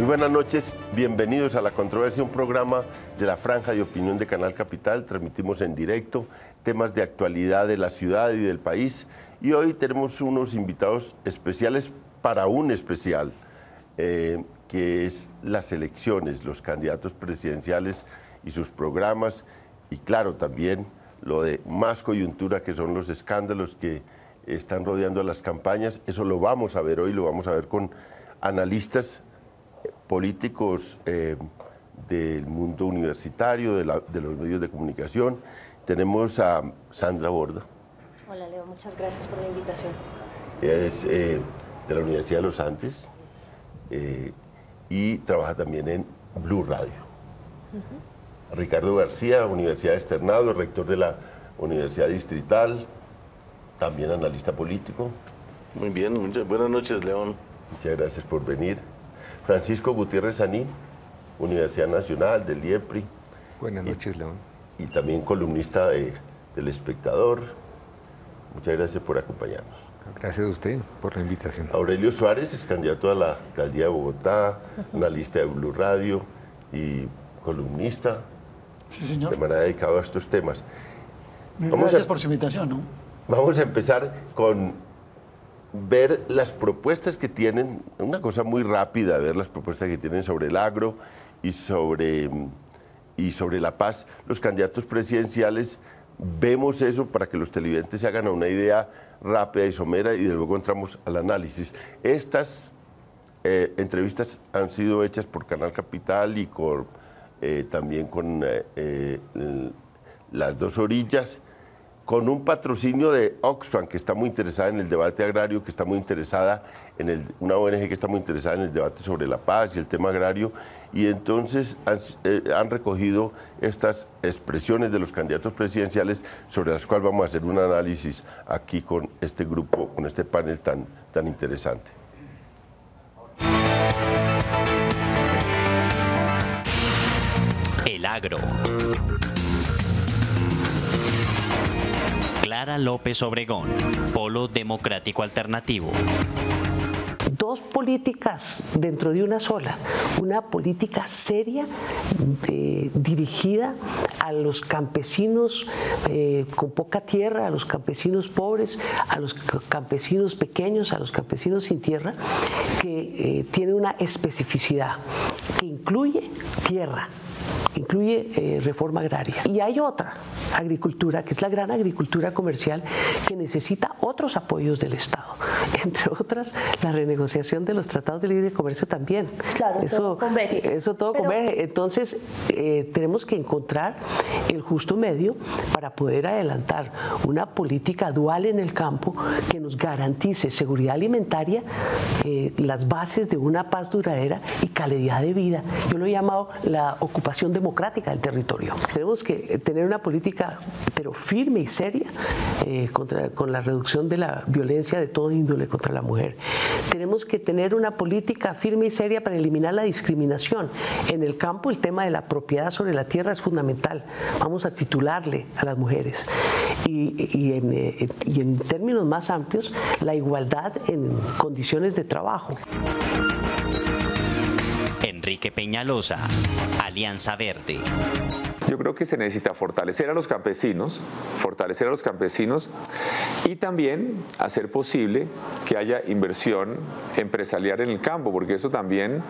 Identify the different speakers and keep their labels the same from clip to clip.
Speaker 1: Muy buenas noches, bienvenidos a La Controversia, un programa de la Franja de Opinión de Canal Capital. Transmitimos en directo temas de actualidad de la ciudad y del país. Y hoy tenemos unos invitados especiales para un especial, que es las elecciones, los candidatos presidenciales y sus programas. Y claro, también lo de más coyuntura, que son los escándalos que están rodeando las campañas. Eso lo vamos a ver hoy, lo vamos a ver con analistas políticos del mundo universitario, de los medios de comunicación. Tenemos a Sandra Borda.
Speaker 2: Hola Leo, muchas gracias por la invitación.
Speaker 1: Ella es de la Universidad de los Andes y trabaja también en Blue Radio. Ricardo García, Universidad de Externado, rector de la Universidad Distrital, también analista político.
Speaker 3: Muy bien, muchas buenas noches, León.
Speaker 1: Muchas gracias por venir. Francisco Gutiérrez Sanín, Universidad Nacional del IEPRI.
Speaker 4: Buenas noches, León.
Speaker 1: Y también columnista del Espectador. Muchas gracias por acompañarnos.
Speaker 4: Gracias a usted por la invitación.
Speaker 1: Aurelio Suárez es candidato a la alcaldía de Bogotá, analista de Blue Radio y columnista.
Speaker 5: Sí, señor.
Speaker 1: De manera dedicado a estos temas.
Speaker 5: Gracias por su invitación, ¿no?
Speaker 1: Vamos a empezar con ver las propuestas que tienen, una cosa muy rápida, ver las propuestas que tienen sobre el agro y sobre la paz, los candidatos presidenciales. Vemos eso para que los televidentes se hagan una idea rápida y somera y luego entramos al análisis. Estas entrevistas han sido hechas por Canal Capital y también con Las Dos Orillas, con un patrocinio de Oxfam, que está muy interesada en el debate agrario, que está muy interesada una ONG que está muy interesada en el debate sobre la paz y el tema agrario, y entonces han recogido estas expresiones de los candidatos presidenciales sobre las cuales vamos a hacer un análisis aquí con este grupo, con este panel tan interesante.
Speaker 6: El agro. Clara López Obregón, Polo Democrático Alternativo.
Speaker 7: Dos políticas dentro de una sola, una política seria dirigida a los campesinos con poca tierra, a los campesinos pobres, a los campesinos pequeños, a los campesinos sin tierra, que tiene una especificidad que incluye tierra, incluye reforma agraria. Y hay otra agricultura, que es la gran agricultura comercial, que necesita otros apoyos del Estado. Entre otras, la renegociación de los tratados de libre comercio también.
Speaker 2: Claro, todo converge.
Speaker 7: Eso todo converge. Entonces, tenemos que encontrar el justo medio para poder adelantar una política dual en el campo que nos garantice seguridad alimentaria, las bases de una paz duradera y calidad de vida. Yo lo he llamado la ocupación democrática del territorio. Tenemos que tener una política pero firme y seria con la reducción de la violencia de todo índole contra la mujer. Tenemos que tener una política firme y seria para eliminar la discriminación. En el campo el tema de la propiedad sobre la tierra es fundamental. Vamos a titularle a las mujeres. Y en términos más amplios, la igualdad en condiciones de trabajo.
Speaker 6: Enrique Peñalosa, Alianza Verde.
Speaker 8: Yo creo que se necesita fortalecer a los campesinos y también hacer posible que haya inversión empresarial en el campo, porque eso también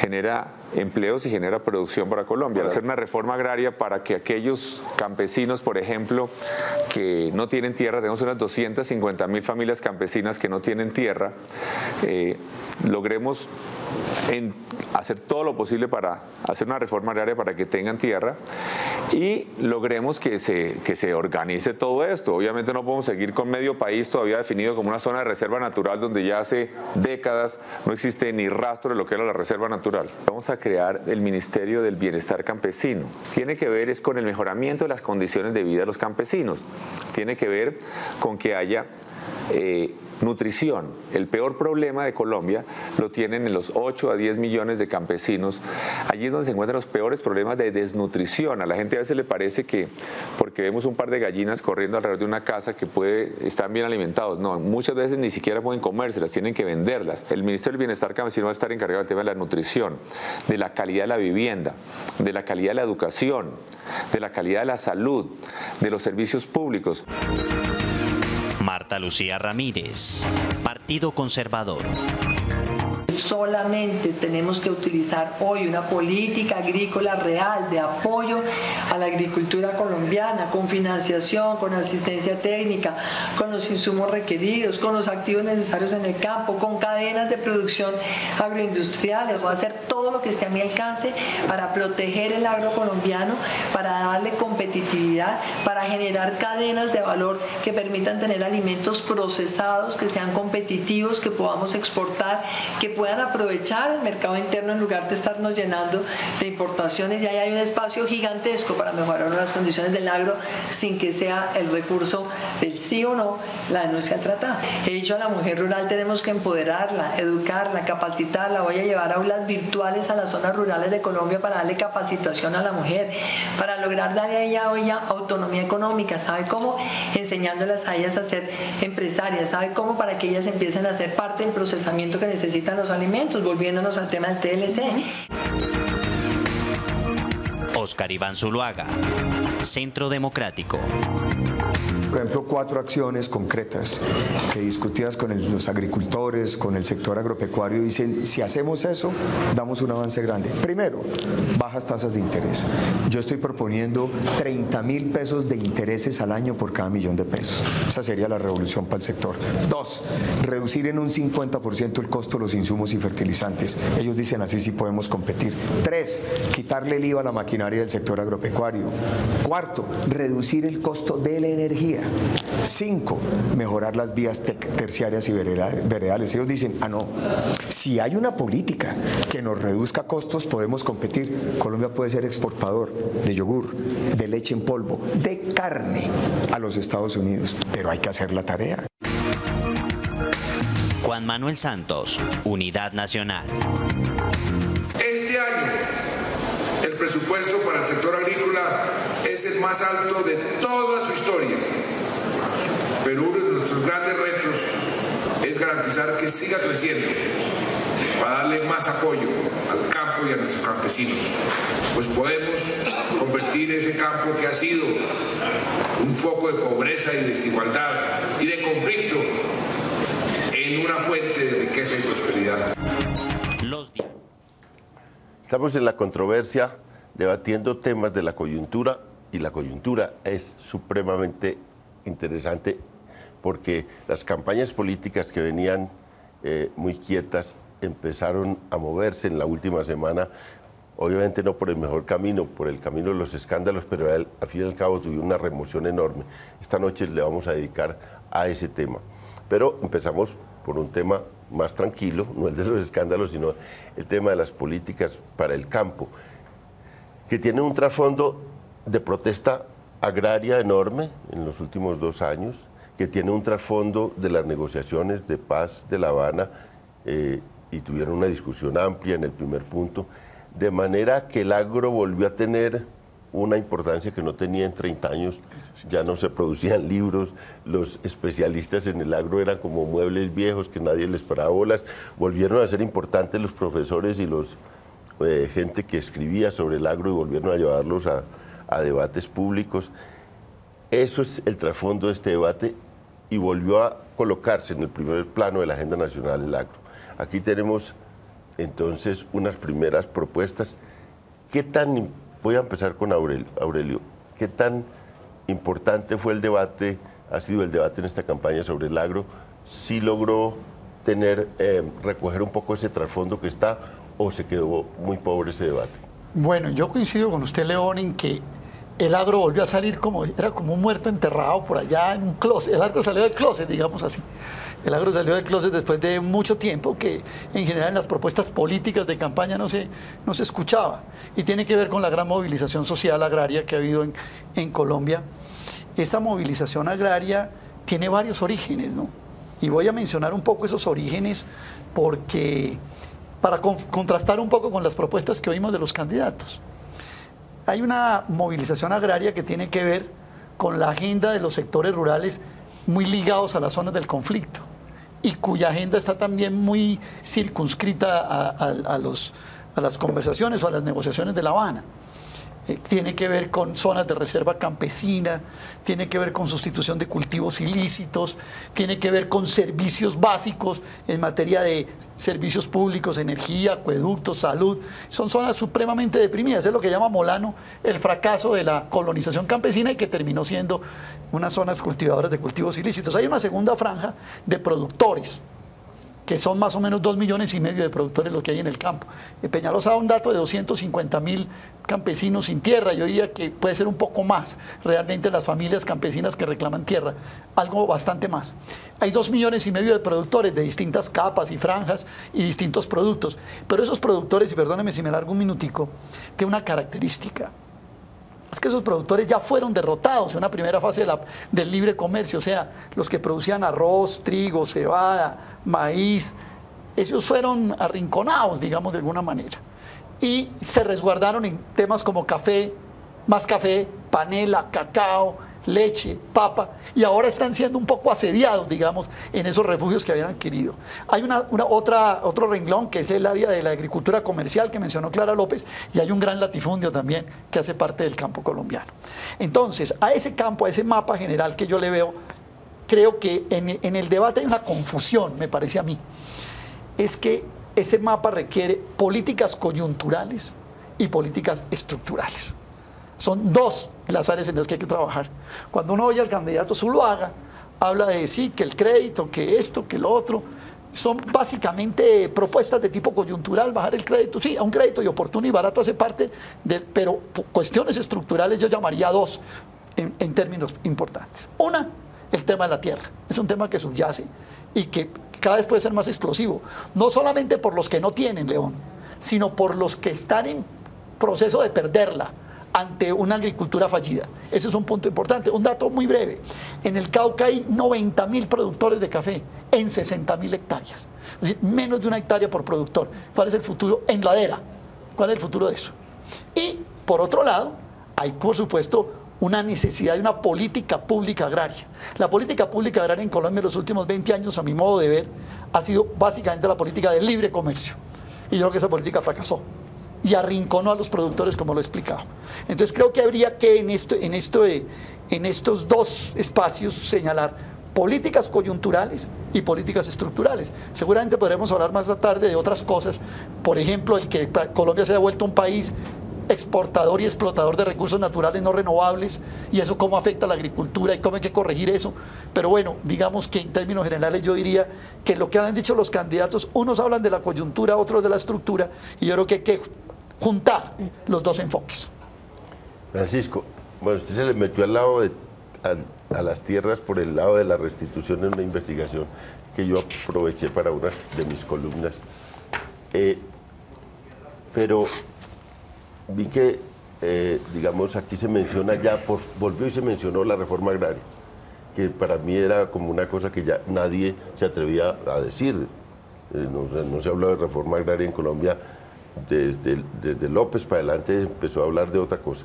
Speaker 8: genera empleos y genera producción para Colombia. Hacer una reforma agraria para que aquellos campesinos, por ejemplo, que no tienen tierra, tenemos unas 250.000 familias campesinas que no tienen tierra, logremos hacer todo lo posible para hacer una reforma agraria para que tengan tierra y logremos que se organice todo esto. Obviamente no podemos seguir con medio país todavía definido como una zona de reserva natural donde ya hace décadas no existe ni rastro de lo que era la reserva natural. Vamos a crear el Ministerio del Bienestar Campesino. Tiene que ver con el mejoramiento de las condiciones de vida de los campesinos. Tiene que ver con que haya nutrición. El peor problema de Colombia lo tienen en los 8 a 10 millones de campesinos. Allí es donde se encuentran los peores problemas de desnutrición. A la gente a veces le parece que porque vemos un par de gallinas corriendo alrededor de una casa que están bien alimentados. No, muchas veces ni siquiera pueden comérselas, tienen que venderlas. El Ministerio del Bienestar Campesino va a estar encargado del tema de la nutrición, de la calidad de la vivienda, de la calidad de la educación, de la calidad de la salud, de los servicios públicos.
Speaker 6: Marta Lucía Ramírez, Partido Conservador.
Speaker 9: Solamente tenemos que utilizar hoy una política agrícola real de apoyo a la agricultura colombiana, con financiación, con asistencia técnica, con los insumos requeridos, con los activos necesarios en el campo, con cadenas de producción agroindustriales. Voy a hacer todo lo que esté a mi alcance para proteger el agro colombiano, para darle competitividad, para generar cadenas de valor que permitan tener alimentos procesados, que sean competitivos, que podamos exportar, que puedan aprovechar el mercado interno en lugar de estarnos llenando de importaciones. Y ahí hay un espacio gigantesco para mejorar las condiciones del agro sin que sea el recurso del sí o no la denuncia al tratado. He dicho a la mujer rural tenemos que empoderarla, educarla, capacitarla. Voy a llevar aulas virtuales a las zonas rurales de Colombia para darle capacitación a la mujer, para lograr darle a ella autonomía económica. ¿Sabe cómo? Enseñándolas a ellas a ser empresarias. ¿Sabe cómo? Para que ellas empiecen a ser parte del procesamiento que necesitan los alimentos, volviéndonos al tema del TLC.
Speaker 6: Oscar Iván Zuluaga, Centro Democrático.
Speaker 10: Por ejemplo, 4 acciones concretas que discutidas con los agricultores, con el sector agropecuario, dicen, si hacemos eso, damos un avance grande. Primero, bajas tasas de interés. Yo estoy proponiendo 30.000 pesos de intereses al año por cada millón de pesos. Esa sería la revolución para el sector. 2, reducir en un 50% el costo de los insumos y fertilizantes. Ellos dicen así sí podemos competir. 3, quitarle el IVA a la maquinaria del sector agropecuario. 4, reducir el costo de la energía. 5, mejorar las vías terciarias y veredales. Ellos dicen, no, si hay una política que nos reduzca costos, podemos competir. Colombia puede ser exportador de yogur, de leche en polvo, de carne a los Estados Unidos, pero hay que hacer la tarea.
Speaker 6: Juan Manuel Santos, Unidad Nacional.
Speaker 11: Este año, el presupuesto para el sector agrícola es el más alto de toda su historia. Pero uno de nuestros grandes retos es garantizar que siga creciendo para darle más apoyo al campo y a nuestros campesinos. Pues podemos convertir ese campo que ha sido un foco de pobreza y desigualdad y de conflicto en una fuente de riqueza y prosperidad.
Speaker 1: Estamos en la controversia debatiendo temas de la coyuntura y la coyuntura es supremamente interesante porque las campañas políticas que venían muy quietas empezaron a moverse en la última semana, obviamente no por el mejor camino, por el camino de los escándalos, pero al fin y al cabo tuvieron una remoción enorme. Esta noche le vamos a dedicar a ese tema, pero empezamos por un tema más tranquilo, no el de los escándalos, sino el tema de las políticas para el campo, que tiene un trasfondo de protesta agraria enorme en los últimos 2 años, que tiene un trasfondo de las negociaciones de paz de La Habana y tuvieron una discusión amplia en el primer punto, de manera que el agro volvió a tener una importancia que no tenía en 30 años, ya no se producían libros, los especialistas en el agro eran como muebles viejos que nadie les paraba bolas, volvieron a ser importantes los profesores y los gente que escribía sobre el agro y volvieron a llevarlos a debates públicos. Eso es el trasfondo de este debate y volvió a colocarse en el primer plano de la agenda nacional el agro. Aquí tenemos entonces unas primeras propuestas. Voy a empezar con Aurelio. ¿Qué tan importante fue el debate, ha sido el debate en esta campaña sobre el agro? ¿Sí logró recoger un poco ese trasfondo que está o se quedó muy pobre ese debate?
Speaker 5: Bueno, yo coincido con usted, León, en que el agro volvió a salir era como un muerto enterrado por allá en un closet. El agro salió del closet, digamos así. El agro salió del closet después de mucho tiempo que en general en las propuestas políticas de campaña no se escuchaba. Y tiene que ver con la gran movilización social agraria que ha habido en Colombia. Esa movilización agraria tiene varios orígenes, ¿no? Y voy a mencionar un poco esos orígenes porque para contrastar un poco con las propuestas que oímos de los candidatos. Hay una movilización agraria que tiene que ver con la agenda de los sectores rurales muy ligados a las zonas del conflicto y cuya agenda está también muy circunscrita a las conversaciones o a las negociaciones de La Habana. Tiene que ver con zonas de reserva campesina, tiene que ver con sustitución de cultivos ilícitos, tiene que ver con servicios básicos en materia de servicios públicos, energía, acueductos, salud. Son zonas supremamente deprimidas, es lo que llama Molano el fracaso de la colonización campesina y que terminó siendo unas zonas cultivadoras de cultivos ilícitos. Hay una segunda franja de productores, que son más o menos 2,5 millones de productores lo que hay en el campo. Peñalosa da un dato de 250.000 campesinos sin tierra. Yo diría que puede ser un poco más, realmente las familias campesinas que reclaman tierra, algo bastante más. Hay 2,5 millones de productores de distintas capas y franjas y distintos productos, pero esos productores, y perdónenme si me largo un minutico, tienen una característica. Es que esos productores ya fueron derrotados en una primera fase del libre comercio, o sea, los que producían arroz, trigo, cebada, maíz, ellos fueron arrinconados, digamos, de alguna manera. Y se resguardaron en temas como café, más café, panela, cacao, leche, papa, y ahora están siendo un poco asediados, digamos, en esos refugios que habían adquirido. Hay otro renglón que es el área de la agricultura comercial que mencionó Clara López, y hay un gran latifundio también que hace parte del campo colombiano. Entonces, a ese campo, a ese mapa general que yo le veo, creo que en el debate hay una confusión, me parece a mí. Es que ese mapa requiere políticas coyunturales y políticas estructurales. Son dos las áreas en las que hay que trabajar. Cuando uno oye al candidato Zuluaga, habla de sí, que el crédito, que esto, que lo otro. Son básicamente propuestas de tipo coyuntural, bajar el crédito. Sí, a un crédito y oportuno y barato hace parte, pero cuestiones estructurales yo llamaría dos en términos importantes. Una, el tema de la tierra. Es un tema que subyace y que cada vez puede ser más explosivo. No solamente por los que no tienen, León, sino por los que están en proceso de perderla ante una agricultura fallida. Ese es un punto importante. Un dato muy breve. En el Cauca hay 90.000 productores de café en 60.000 hectáreas. Es decir, menos de 1 hectárea por productor. ¿Cuál es el futuro en ladera? ¿Cuál es el futuro de eso? Y, por otro lado, hay, por supuesto, una necesidad de una política pública agraria. La política pública agraria en Colombia en los últimos 20 años, a mi modo de ver, ha sido básicamente la política del libre comercio. Y yo creo que esa política fracasó y arrinconó a los productores, como lo he explicado. Entonces creo que habría que en estos dos espacios señalar políticas coyunturales y políticas estructurales. Seguramente podremos hablar más tarde de otras cosas, por ejemplo, el que Colombia se haya vuelto un país exportador y explotador de recursos naturales no renovables, y eso cómo afecta a la agricultura y cómo hay que corregir eso. Pero bueno, digamos que en términos generales yo diría que lo que han dicho los candidatos, unos hablan de la coyuntura, otros de la estructura, y yo creo que hay que juntar los dos enfoques.
Speaker 1: Francisco, bueno, usted se le metió al lado a las tierras por el lado de la restitución en una investigación que yo aproveché para una de mis columnas, pero vi que, digamos, aquí se menciona volvió y se mencionó la reforma agraria, que para mí era como una cosa que ya nadie se atrevía a decir. No se habló de reforma agraria en Colombia, desde López para adelante empezó a hablar de otra cosa.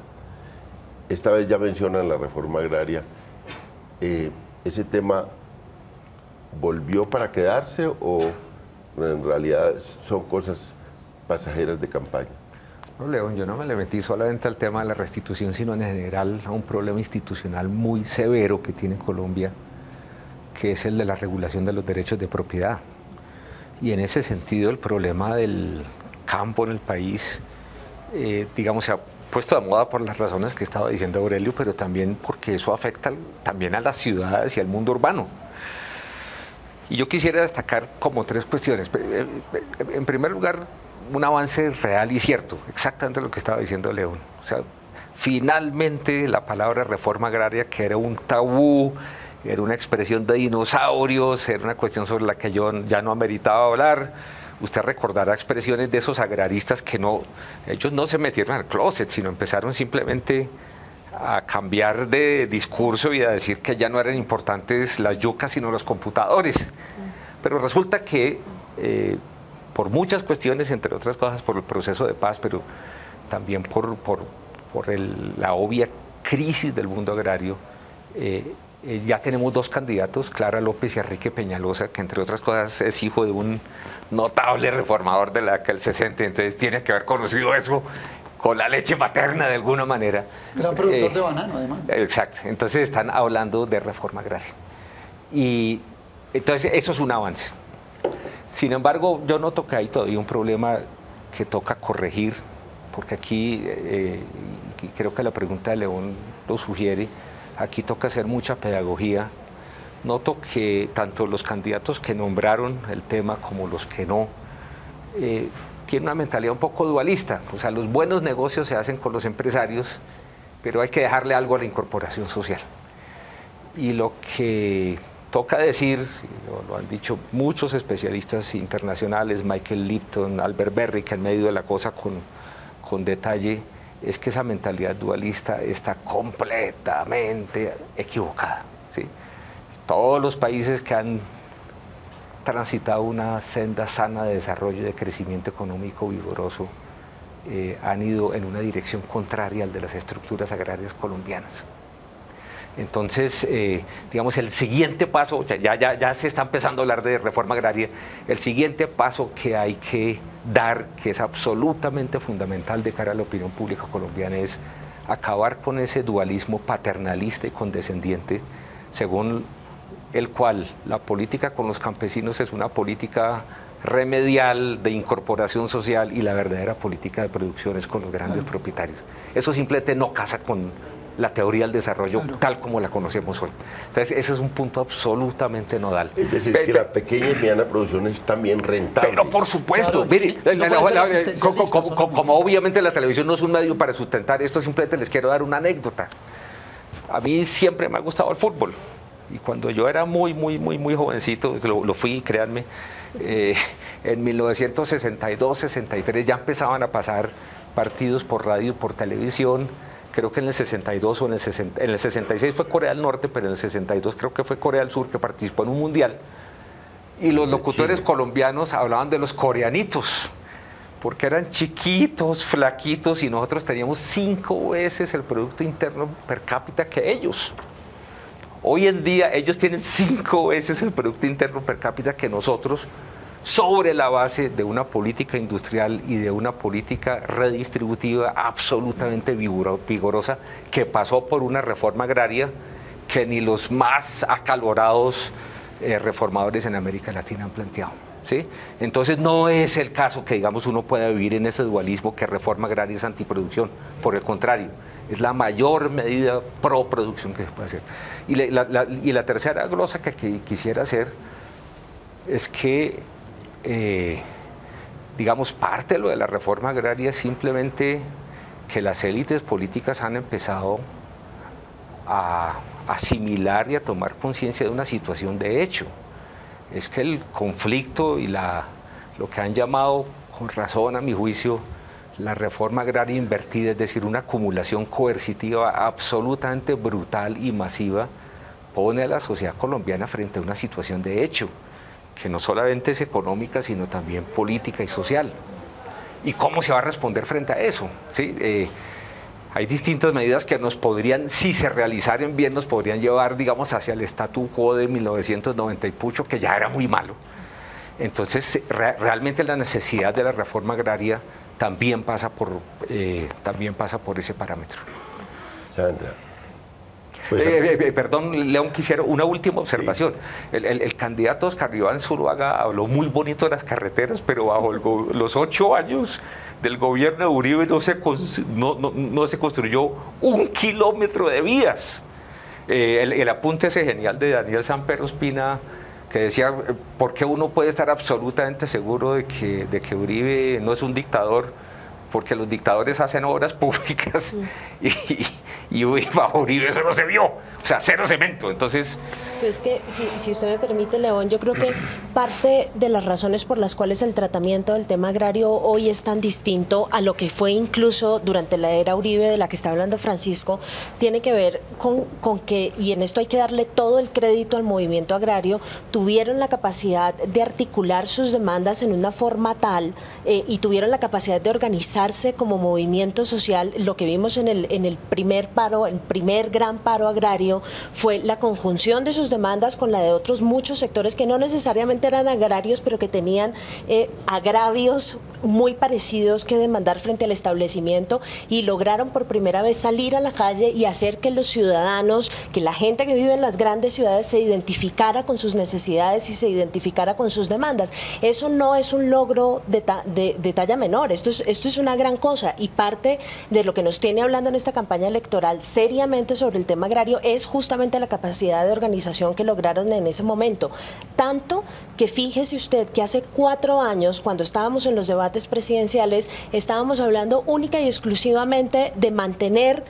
Speaker 1: Esta vez ya mencionan la reforma agraria. ¿Ese tema volvió para quedarse o en realidad son cosas pasajeras de campaña?
Speaker 4: No, León, yo no me le metí solamente al tema de la restitución, sino en general a un problema institucional muy severo que tiene Colombia, que es el de la regulación de los derechos de propiedad. Y en ese sentido el problema del campo en el país, digamos, se ha puesto de moda por las razones que estaba diciendo Aurelio, pero también porque eso afecta también a las ciudades y al mundo urbano. Y yo quisiera destacar como 3 cuestiones. En primer lugar, un avance real y cierto, exactamente lo que estaba diciendo León. O sea, finalmente la palabra reforma agraria, que era un tabú, era una expresión de dinosaurios, era una cuestión sobre la que yo ya no ameritaba hablar. Usted recordará expresiones de esos agraristas que ellos no se metieron al closet, sino empezaron simplemente a cambiar de discurso y a decir que ya no eran importantes las yucas sino los computadores. Pero resulta que por muchas cuestiones, entre otras cosas por el proceso de paz, pero también por la obvia crisis del mundo agrario, ya tenemos dos candidatos, Clara López y Enrique Peñalosa, que entre otras cosas es hijo de un notable reformador de la década del 60, entonces tiene que haber conocido eso con la leche materna de alguna manera.
Speaker 5: Gran productor de banano, además.
Speaker 4: Exacto, entonces están hablando de reforma agraria. Y entonces eso es un avance. Sin embargo, yo noto que hay todavía un problema que toca corregir, porque aquí, creo que la pregunta de León lo sugiere, aquí toca hacer mucha pedagogía. Noto que tanto los candidatos que nombraron el tema como los que no, tienen una mentalidad un poco dualista. O sea, los buenos negocios se hacen con los empresarios, pero hay que dejarle algo a la incorporación social. Y lo que toca decir, lo han dicho muchos especialistas internacionales, Michael Lipton, Albert Berry, que han medido la cosa con detalle, es que esa mentalidad dualista está completamente equivocada, ¿sí? Todos los países que han transitado una senda sana de desarrollo y de crecimiento económico vigoroso han ido en una dirección contraria al de las estructuras agrarias colombianas. Entonces, digamos, el siguiente paso, ya se está empezando a hablar de reforma agraria, el siguiente paso que hay que dar, que es absolutamente fundamental de cara a la opinión pública colombiana, es acabar con ese dualismo paternalista y condescendiente, según el cual la política con los campesinos es una política remedial de incorporación social y la verdadera política de producción es con los grandes propietarios. Eso simplemente no casa con la teoría del desarrollo tal como la conocemos hoy. Entonces, ese es un punto absolutamente nodal.
Speaker 1: Es decir, que la pequeña y mediana producción es también rentable.
Speaker 4: Pero por supuesto, mire, como obviamente la televisión no es un medio para sustentar esto, simplemente les quiero dar una anécdota. A mí siempre me ha gustado el fútbol. Y cuando yo era muy jovencito, lo fui, créanme, en 1962, 63 ya empezaban a pasar partidos por radio y por televisión. Creo que en el 62 o en el 66 fue Corea del Norte, pero en el 62 creo que fue Corea del Sur que participó en un mundial. Y los locutores colombianos hablaban de los coreanitos, porque eran chiquitos, flaquitos, y nosotros teníamos 5 veces el Producto Interno per cápita que ellos. Hoy en día ellos tienen 5 veces el Producto Interno per cápita que nosotros, sobre la base de una política industrial y de una política redistributiva absolutamente vigorosa que pasó por una reforma agraria que ni los más acalorados reformadores en América Latina han planteado, ¿sí? Entonces no es el caso que, digamos, uno pueda vivir en ese dualismo que reforma agraria es antiproducción, por el contrario, es la mayor medida pro producción que se puede hacer. Y la tercera glosa que quisiera hacer es que digamos, parte de lo de la reforma agraria es simplemente que las élites políticas han empezado a asimilar y a tomar conciencia de una situación de hecho. Es que el conflicto y lo que han llamado, con razón a mi juicio, la reforma agraria invertida, es decir, una acumulación coercitiva absolutamente brutal y masiva, pone a la sociedad colombiana frente a una situación de hecho, que no solamente es económica, sino también política y social. ¿Y cómo se va a responder frente a eso? ¿Sí? Hay distintas medidas que nos podrían, si se realizaran bien, nos podrían llevar, digamos, hacia el statu quo de 1990 y pucho, que ya era muy malo. Entonces, realmente la necesidad de la reforma agraria también pasa por ese parámetro.
Speaker 1: Sandra.
Speaker 4: Pues, perdón, León, quisiera una última observación. Sí. El candidato Oscar Iván Zuluaga habló muy bonito de las carreteras, pero bajo los 8 años del gobierno de Uribe no se construyó 1 kilómetro de vías. El apunte ese genial de Daniel Samper Ospina, que decía, ¿por qué uno puede estar absolutamente seguro de que Uribe no es un dictador? Porque los dictadores hacen obras públicas y bajo Uribe eso no se vio. o sea, cero cemento. Entonces...
Speaker 2: Pues que, si usted me permite, León, yo creo que parte de las razones por las cuales el tratamiento del tema agrario hoy es tan distinto a lo que fue incluso durante la era Uribe, de la que está hablando Francisco, tiene que ver con que, y en esto hay que darle todo el crédito al movimiento agrario, tuvieron la capacidad de articular sus demandas en una forma tal y tuvieron la capacidad de organizarse como movimiento social. Lo que vimos en el primer paro, el primer gran paro agrario, fue la conjunción de sus demandas con la de otros muchos sectores que no necesariamente eran agrarios, pero que tenían agravios muy parecidos que demandar frente al establecimiento, y lograron por primera vez salir a la calle y hacer que los ciudadanos, que la gente que vive en las grandes ciudades se identificara con sus necesidades y se identificara con sus demandas. Eso no es un logro de talla menor, esto es una gran cosa, y parte de lo que nos tiene hablando en esta campaña electoral seriamente sobre el tema agrario es justamente la capacidad de organización que lograron en ese momento. Tanto que fíjese usted que hace 4 años, cuando estábamos en los debates presidenciales, estábamos hablando única y exclusivamente de mantener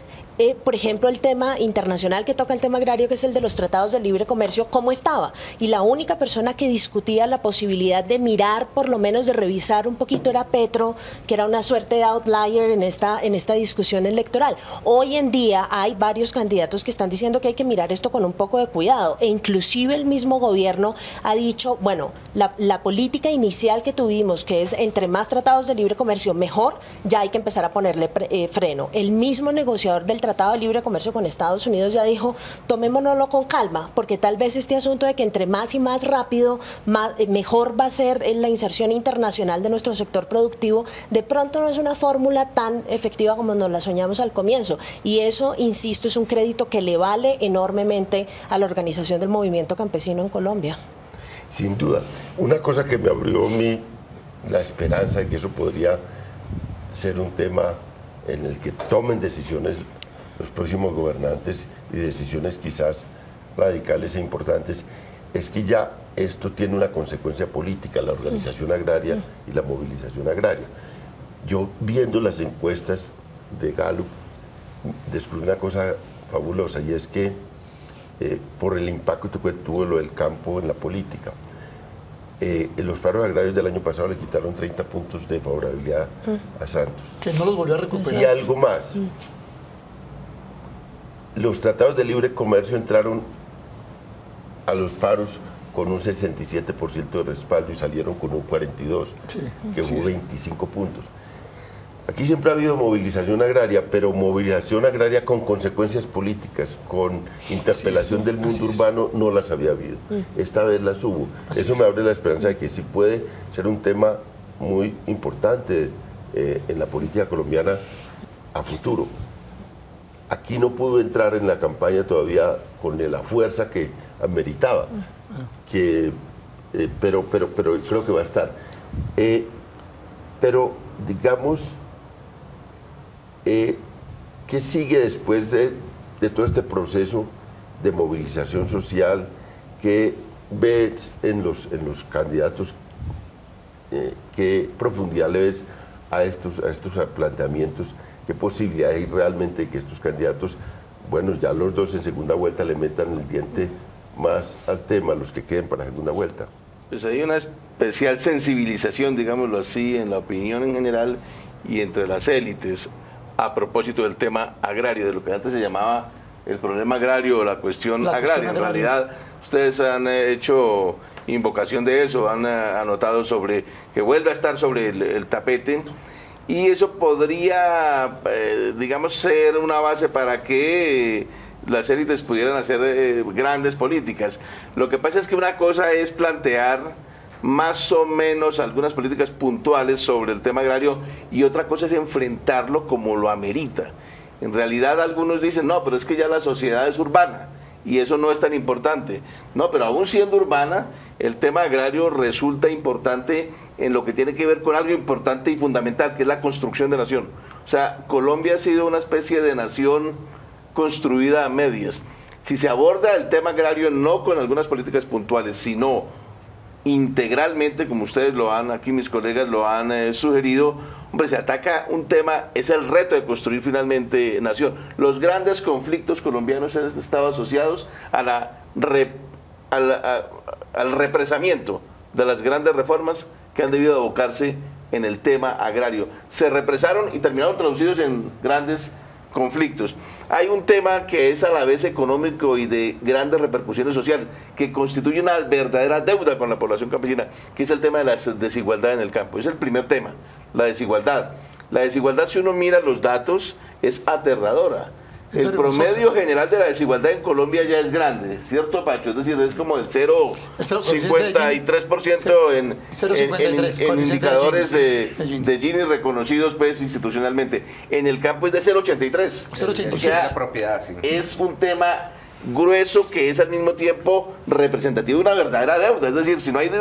Speaker 2: por ejemplo, el tema internacional que toca el tema agrario, que es el de los tratados de libre comercio, ¿cómo estaba? Y la única persona que discutía la posibilidad de mirar, por lo menos de revisar un poquito, era Petro, que era una suerte de outlier en esta discusión electoral. Hoy en día hay varios candidatos que están diciendo que hay que mirar esto con un poco de cuidado, e inclusive el mismo gobierno ha dicho, bueno, la política inicial que tuvimos, que es entre más tratados de libre comercio mejor, ya hay que empezar a ponerle freno. El mismo negociador del Tratado de Libre Comercio con Estados Unidos ya dijo, tomémonoslo con calma, porque tal vez este asunto de que entre más y más rápido, mejor va a ser la inserción internacional de nuestro sector productivo, de pronto no es una fórmula tan efectiva como nos la soñamos al comienzo. Y eso, insisto, es un crédito que le vale enormemente a la organización del movimiento campesino en Colombia.
Speaker 1: Sin duda. Una cosa que me abrió la esperanza de que eso podría ser un tema en el que tomen decisiones los próximos gobernantes, y decisiones quizás radicales e importantes, es que ya esto tiene una consecuencia política, la organización agraria y la movilización agraria. Yo, viendo las encuestas de Gallup, descubrí una cosa fabulosa, y es que por el impacto que tuvo lo del campo en la política, los paros agrarios del año pasado le quitaron 30 puntos de favorabilidad a Santos.
Speaker 5: Que no los volvió a recuperar.
Speaker 1: Y algo más. Los tratados de libre comercio entraron a los paros con un 67% de respaldo y salieron con un 42%, que hubo 25 puntos. Aquí siempre ha habido movilización agraria, pero movilización agraria con consecuencias políticas, con interpelación del mundo urbano, no las había habido. Esta vez las hubo. Eso me abre la esperanza de que sí puede ser un tema muy importante en la política colombiana a futuro. Aquí no pudo entrar en la campaña todavía con la fuerza que ameritaba, pero creo que va a estar. Pero digamos, ¿qué sigue después de todo este proceso de movilización social? ¿Qué ves en los candidatos? ¿Qué profundidad le ves a estos planteamientos? ¿Qué posibilidad hay realmente de que estos candidatos, bueno, ya los dos en segunda vuelta, le metan el diente más al tema, los que queden para segunda vuelta?
Speaker 3: Pues hay una especial sensibilización, digámoslo así, en la opinión en general y entre las élites a propósito del tema agrario, de lo que antes se llamaba el problema agrario o la cuestión agraria. En realidad, ustedes han hecho invocación de eso, han anotado sobre que vuelve a estar sobre el tapete. Y eso podría, digamos, ser una base para que las élites pudieran hacer grandes políticas. Lo que pasa es que una cosa es plantear más o menos algunas políticas puntuales sobre el tema agrario y otra cosa es enfrentarlo como lo amerita. En realidad algunos dicen, no, pero es que ya la sociedad es urbana y eso no es tan importante. No, pero aún siendo urbana, el tema agrario resulta importante en lo que tiene que ver con algo importante y fundamental, que es la construcción de nación. O sea, Colombia ha sido una especie de nación construida a medias. Si se aborda el tema agrario no con algunas políticas puntuales, sino integralmente, como ustedes lo han, aquí mis colegas lo han sugerido. Hombre, se ataca un tema, es el reto de construir finalmente nación. Los grandes conflictos colombianos han estado asociados a al represamiento de las grandes reformas que han debido abocarse en el tema agrario. Se represaron y terminaron traducidos en grandes conflictos. Hay un tema que es a la vez económico y de grandes repercusiones sociales, que constituye una verdadera deuda con la población campesina, que es el tema de la desigualdad en el campo. Es el primer tema, la desigualdad. La desigualdad, si uno mira los datos, es aterradora. El promedio general de la desigualdad en Colombia ya es grande, ¿cierto, Pacho? Es decir, es como el 0,53% en indicadores de Gini reconocidos pues, institucionalmente. En el campo es de 0,83. 0,87. O sea, es un tema grueso que es al mismo tiempo representativo de una verdadera deuda. Es decir, si no hay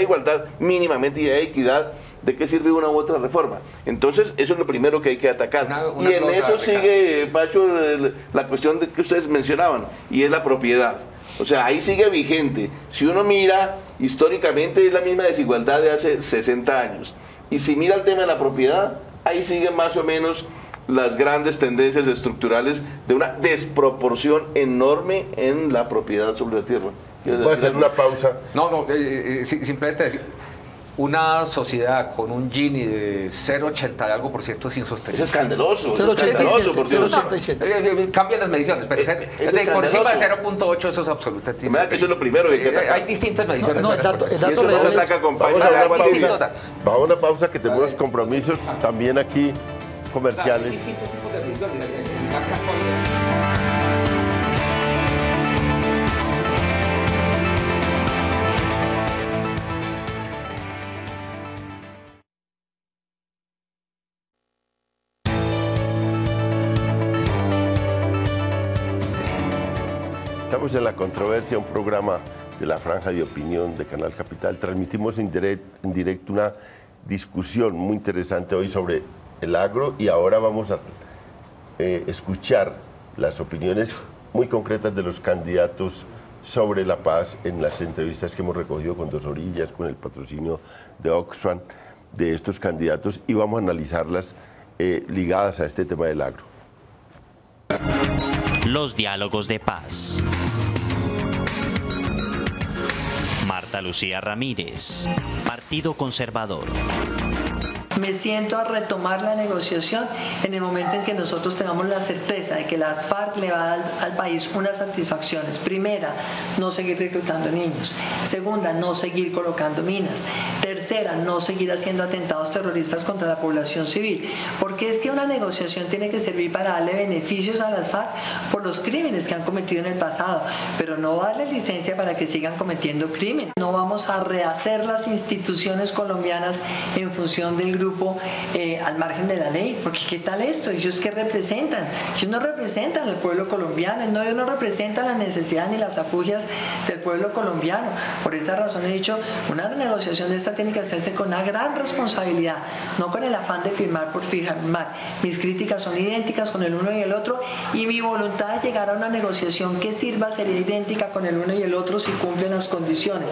Speaker 3: igualdad mínimamente y hay equidad, ¿de qué sirve una u otra reforma? Entonces, eso es lo primero que hay que atacar. Y en eso sigue, Pacho, la cuestión que ustedes mencionaban, y es la propiedad. O sea, ahí sigue vigente. Si uno mira, históricamente es la misma desigualdad de hace 60 años. Y si mira el tema de la propiedad, ahí siguen más o menos las grandes tendencias estructurales de una desproporción enorme en la propiedad sobre la tierra.
Speaker 1: Voy a hacer una pausa.
Speaker 4: Simplemente decir, una sociedad con un Gini de 0,80 de algo por ciento es insostenible.
Speaker 3: Es escandaloso. 0,87.
Speaker 4: Cambian las mediciones, pero por encima de 0,8 eso es absolutamente
Speaker 3: insostenible. Eso es lo primero que hay que atacar.
Speaker 4: Hay distintas mediciones.
Speaker 1: Vamos a una pausa que tenemos compromisos también aquí comerciales.
Speaker 4: Hay distintos tipos de mediciones.
Speaker 1: Estamos en La Controversia, un programa de la Franja de Opinión de Canal Capital. Transmitimos en directo una discusión muy interesante hoy sobre el agro y ahora vamos a escuchar las opiniones muy concretas de los candidatos sobre la paz en las entrevistas que hemos recogido con Dos Orillas, con el patrocinio de Oxfam, de estos candidatos, y vamos a analizarlas ligadas a este tema del agro.
Speaker 6: Los diálogos de paz. Marta Lucía Ramírez, Partido Conservador.
Speaker 9: Me siento a retomar la negociación en el momento en que nosotros tengamos la certeza de que las FARC le va a dar al país unas satisfacciones. Primera, no seguir reclutando niños. Segunda, no seguir colocando minas. Tercera, no seguir haciendo atentados terroristas contra la población civil. Porque es que una negociación tiene que servir para darle beneficios a las FARC por los crímenes que han cometido en el pasado, pero no darle licencia para que sigan cometiendo crímenes. No vamos a rehacer las instituciones colombianas en función del grupo al margen de la ley, porque ¿qué tal esto? ¿Ellos qué representan? Ellos no representan al pueblo colombiano, ellos no representan las necesidades ni las afugias del pueblo colombiano. Por esta razón he dicho, una negociación de esta tiene que hacerse con una gran responsabilidad, no con el afán de firmar por firmar. Mis críticas son idénticas con el uno y el otro, y mi voluntad de llegar a una negociación que sirva sería idéntica con el uno y el otro si cumplen las condiciones.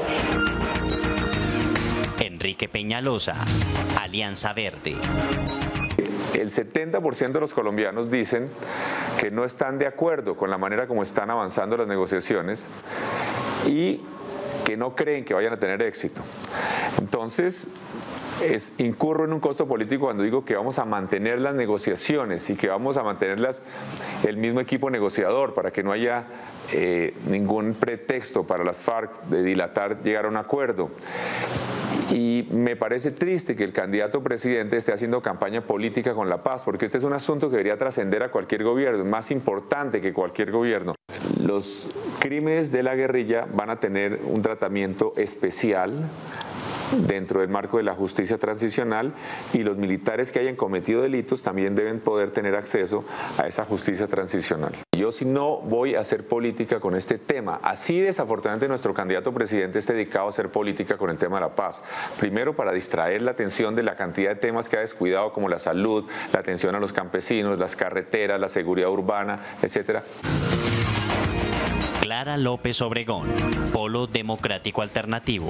Speaker 6: Enrique Peñalosa, Alianza Verde.
Speaker 8: El 70% de los colombianos dicen que no están de acuerdo con la manera como están avanzando las negociaciones y que no creen que vayan a tener éxito. Entonces, incurro en un costo político cuando digo que vamos a mantener las negociaciones y que vamos a mantenerlas el mismo equipo negociador para que no haya ningún pretexto para las FARC de dilatar, llegar a un acuerdo. Y me parece triste que el candidato presidente esté haciendo campaña política con la paz, porque este es un asunto que debería trascender a cualquier gobierno, más importante que cualquier gobierno. Los crímenes de la guerrilla van a tener un tratamiento especial dentro del marco de la justicia transicional, y los militares que hayan cometido delitos también deben poder tener acceso a esa justicia transicional. Yo si no voy a hacer política con este tema, así desafortunadamente nuestro candidato presidente esté dedicado a hacer política con el tema de la paz, primero para distraer la atención de la cantidad de temas que ha descuidado como la salud, la atención a los campesinos, las carreteras, la seguridad urbana, etcétera.
Speaker 6: Clara López Obregón, Polo Democrático Alternativo.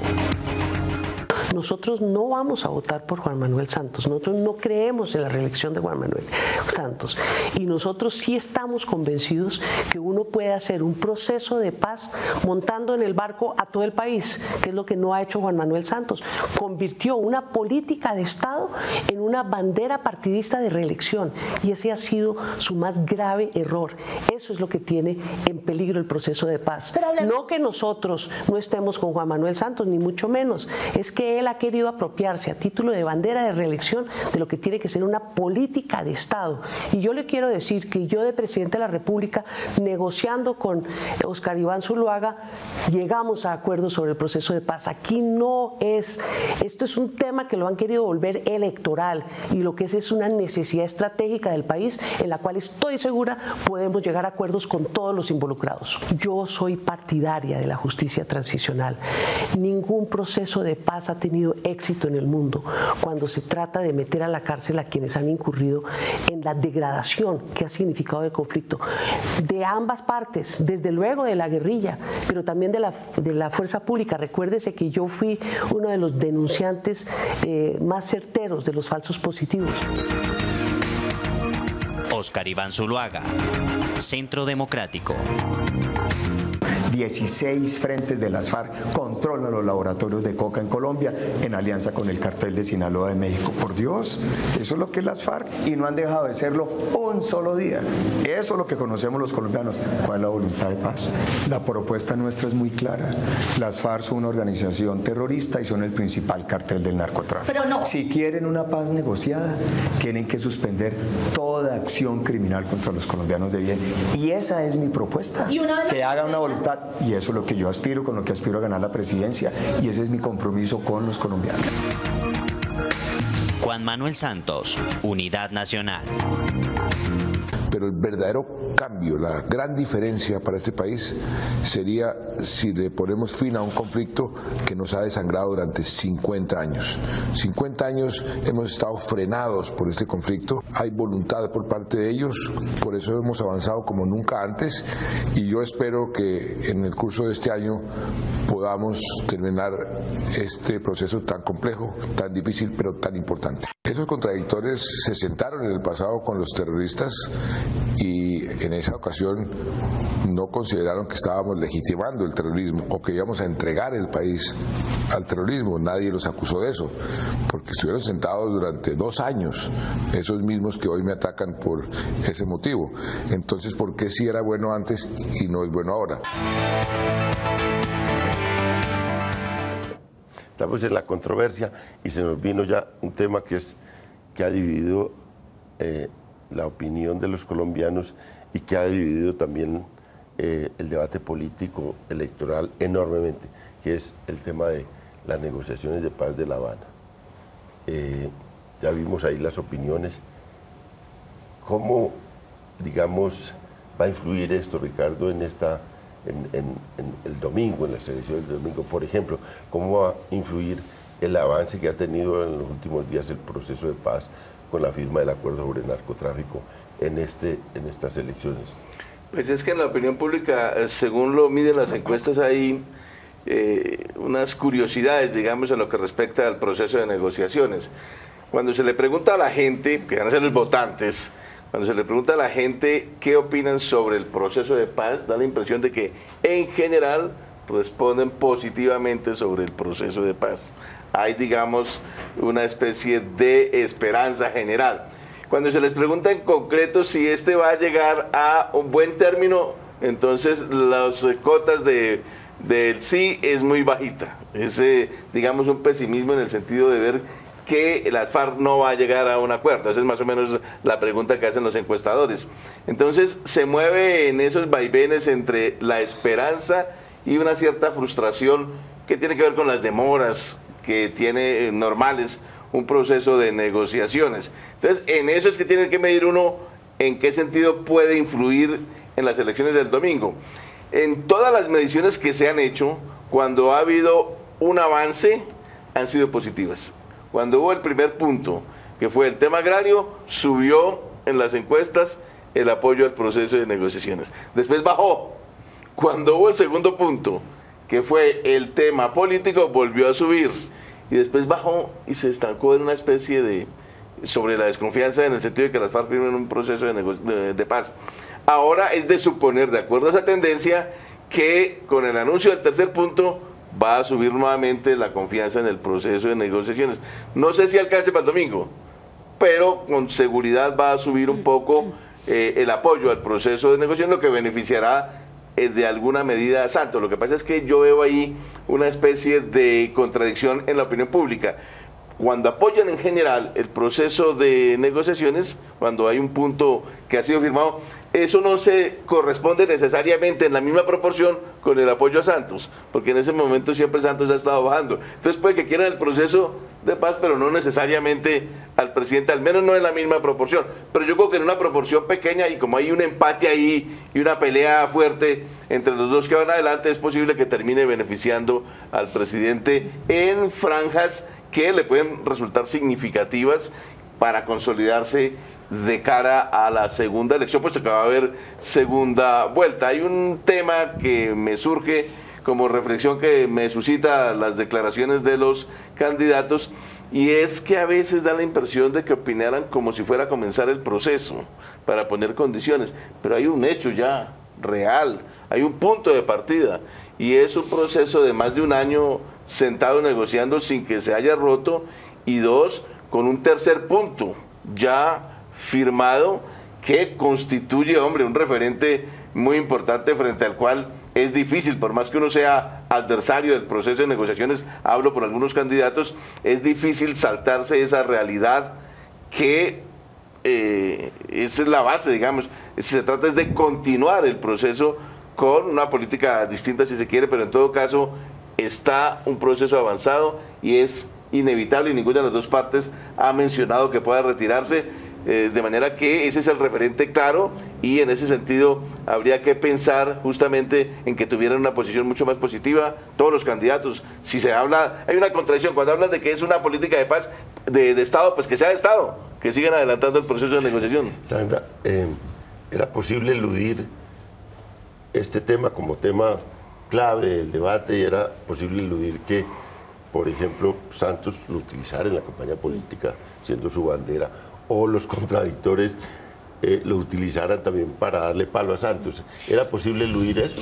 Speaker 7: Nosotros no vamos a votar por Juan Manuel Santos, nosotros no creemos en la reelección de Juan Manuel Santos y nosotros sí estamos convencidos que uno puede hacer un proceso de paz montando en el barco a todo el país, que es lo que no ha hecho Juan Manuel Santos. Convirtió una política de Estado en una bandera partidista de reelección y ese ha sido su más grave error. Eso es lo que tiene en peligro el proceso de paz. No que nosotros no estemos con Juan Manuel Santos, ni mucho menos, es que él ha querido apropiarse a título de bandera de reelección de lo que tiene que ser una política de Estado. Y yo le quiero decir que yo, de presidente de la República, negociando con Óscar Iván Zuluaga, llegamos a acuerdos sobre el proceso de paz. Aquí no es, esto es un tema que lo han querido volver electoral y lo que es una necesidad estratégica del país en la cual estoy segura podemos llegar a acuerdos con todos los involucrados. Yo soy partidaria de la justicia transicional. Ningún proceso de paz ha tenido éxito en el mundo cuando se trata de meter a la cárcel a quienes han incurrido en la degradación que ha significado el conflicto de ambas partes, desde luego de la guerrilla, pero también de la fuerza pública. Recuérdese que yo fui uno de los denunciantes más certeros de los falsos positivos.
Speaker 6: Óscar Iván Zuluaga, Centro Democrático.
Speaker 10: 16 frentes de las FARC controlan los laboratorios de coca en Colombia en alianza con el cartel de Sinaloa de México. Por Dios, eso es lo que es las FARC y no han dejado de serlo un solo día. Eso es lo que conocemos los colombianos. ¿Cuál es la voluntad de paz? La propuesta nuestra es muy clara. Las FARC son una organización terrorista y son el principal cartel del narcotráfico.
Speaker 12: Pero no.
Speaker 10: Si quieren una paz negociada, tienen que suspender toda acción criminal contra los colombianos de bien. Y esa es mi propuesta. Que hagan una voluntad. Y eso es lo que yo aspiro, con lo que aspiro a ganar la presidencia, y ese es mi compromiso con los colombianos.
Speaker 6: Juan Manuel Santos, Unidad Nacional.
Speaker 11: Pero el verdadero cambio, la gran diferencia para este país sería si le ponemos fin a un conflicto que nos ha desangrado durante 50 años. 50 años hemos estado frenados por este conflicto, hay voluntad por parte de ellos, por eso hemos avanzado como nunca antes y yo espero que en el curso de este año podamos terminar este proceso tan complejo, tan difícil, pero tan importante. Esos contradictores se sentaron en el pasado con los terroristas y en esa ocasión no consideraron que estábamos legitimando el terrorismo o que íbamos a entregar el país al terrorismo. Nadie los acusó de eso, porque estuvieron sentados durante 2 años, esos mismos que hoy me atacan por ese motivo. Entonces, ¿por qué sí era bueno antes y no es bueno ahora?
Speaker 1: Estamos en la controversia y se nos vino ya un tema que ha dividido la opinión de los colombianos y que ha dividido también el debate político electoral enormemente, que es el tema de las negociaciones de paz de La Habana. Ya vimos ahí las opiniones. ¿Cómo, digamos, va a influir esto, Ricardo, en el domingo, en las elecciones del domingo? Por ejemplo, ¿cómo va a influir el avance que ha tenido en los últimos días el proceso de paz con la firma del acuerdo sobre narcotráfico en estas elecciones?
Speaker 3: Pues es que en la opinión pública, según lo miden las encuestas, hay unas curiosidades, digamos, en lo que respecta al proceso de negociaciones. Cuando se le pregunta a la gente, que van a ser los votantes, cuando se le pregunta a la gente qué opinan sobre el proceso de paz, da la impresión de que en general responden positivamente sobre el proceso de paz. Hay, digamos, una especie de esperanza general. Cuando se les pregunta en concreto si este va a llegar a un buen término, entonces las cotas del sí es muy bajita. Es, digamos, un pesimismo en el sentido de ver que las FARC no va a llegar a un acuerdo. Esa es más o menos la pregunta que hacen los encuestadores. Entonces se mueve en esos vaivenes entre la esperanza y una cierta frustración que tiene que ver con las demoras que tiene normales un proceso de negociaciones. Entonces, en eso es que tiene que medir uno en qué sentido puede influir en las elecciones del domingo. En todas las mediciones que se han hecho, cuando ha habido un avance, han sido positivas. Cuando hubo el primer punto, que fue el tema agrario, subió en las encuestas el apoyo al proceso de negociaciones. Después bajó. Cuando hubo el segundo punto, que fue el tema político, volvió a subir y después bajó y se estancó en una especie de, sobre la desconfianza, en el sentido de que las FARC firmen un proceso de paz. Ahora es de suponer, de acuerdo a esa tendencia, que con el anuncio del tercer punto va a subir nuevamente la confianza en el proceso de negociaciones. No sé si alcance para el domingo, pero con seguridad va a subir un poco el apoyo al proceso de negociación, lo que beneficiará de alguna medida a Santos. Lo que pasa es que yo veo ahí una especie de contradicción en la opinión pública. Cuando apoyan en general el proceso de negociaciones, cuando hay un punto que ha sido firmado, eso no se corresponde necesariamente en la misma proporción con el apoyo a Santos, porque en ese momento siempre Santos ha estado bajando. Entonces puede que quieran el proceso de paz, pero no necesariamente al presidente, al menos no en la misma proporción. Pero yo creo que en una proporción pequeña, y como hay un empate ahí y una pelea fuerte entre los dos que van adelante, es posible que termine beneficiando al presidente en franjas que le pueden resultar significativas para consolidarse de cara a la segunda elección, puesto que va a haber segunda vuelta. Hay un tema que me surge como reflexión, que me suscita las declaraciones de los candidatos, y es que a veces da la impresión de que opinaran como si fuera a comenzar el proceso para poner condiciones, pero hay un hecho ya real, hay un punto de partida, y es un proceso de más de un año sentado negociando sin que se haya roto, y dos, con un tercer punto ya firmado que constituye, hombre, un referente muy importante frente al cual es difícil, por más que uno sea adversario del proceso de negociaciones, hablo por algunos candidatos, es difícil saltarse esa realidad que esa es la base, digamos. Se trata es de continuar el proceso con una política distinta si se quiere, pero en todo caso está un proceso avanzado y es inevitable, y ninguna de las dos partes ha mencionado que pueda retirarse, de manera que ese es el referente claro, y en ese sentido habría que pensar justamente en que tuvieran una posición mucho más positiva todos los candidatos. Si se habla, hay una contradicción, cuando hablan de que es una política de paz de Estado, pues que sea de Estado, que sigan adelantando el proceso de negociación.
Speaker 1: Sandra, ¿era posible eludir este tema como tema clave del debate, y era posible eludir que, por ejemplo, Santos lo utilizara en la campaña política siendo su bandera, o los contradictores lo utilizaran también para darle palo a Santos? ¿Era posible eludir eso,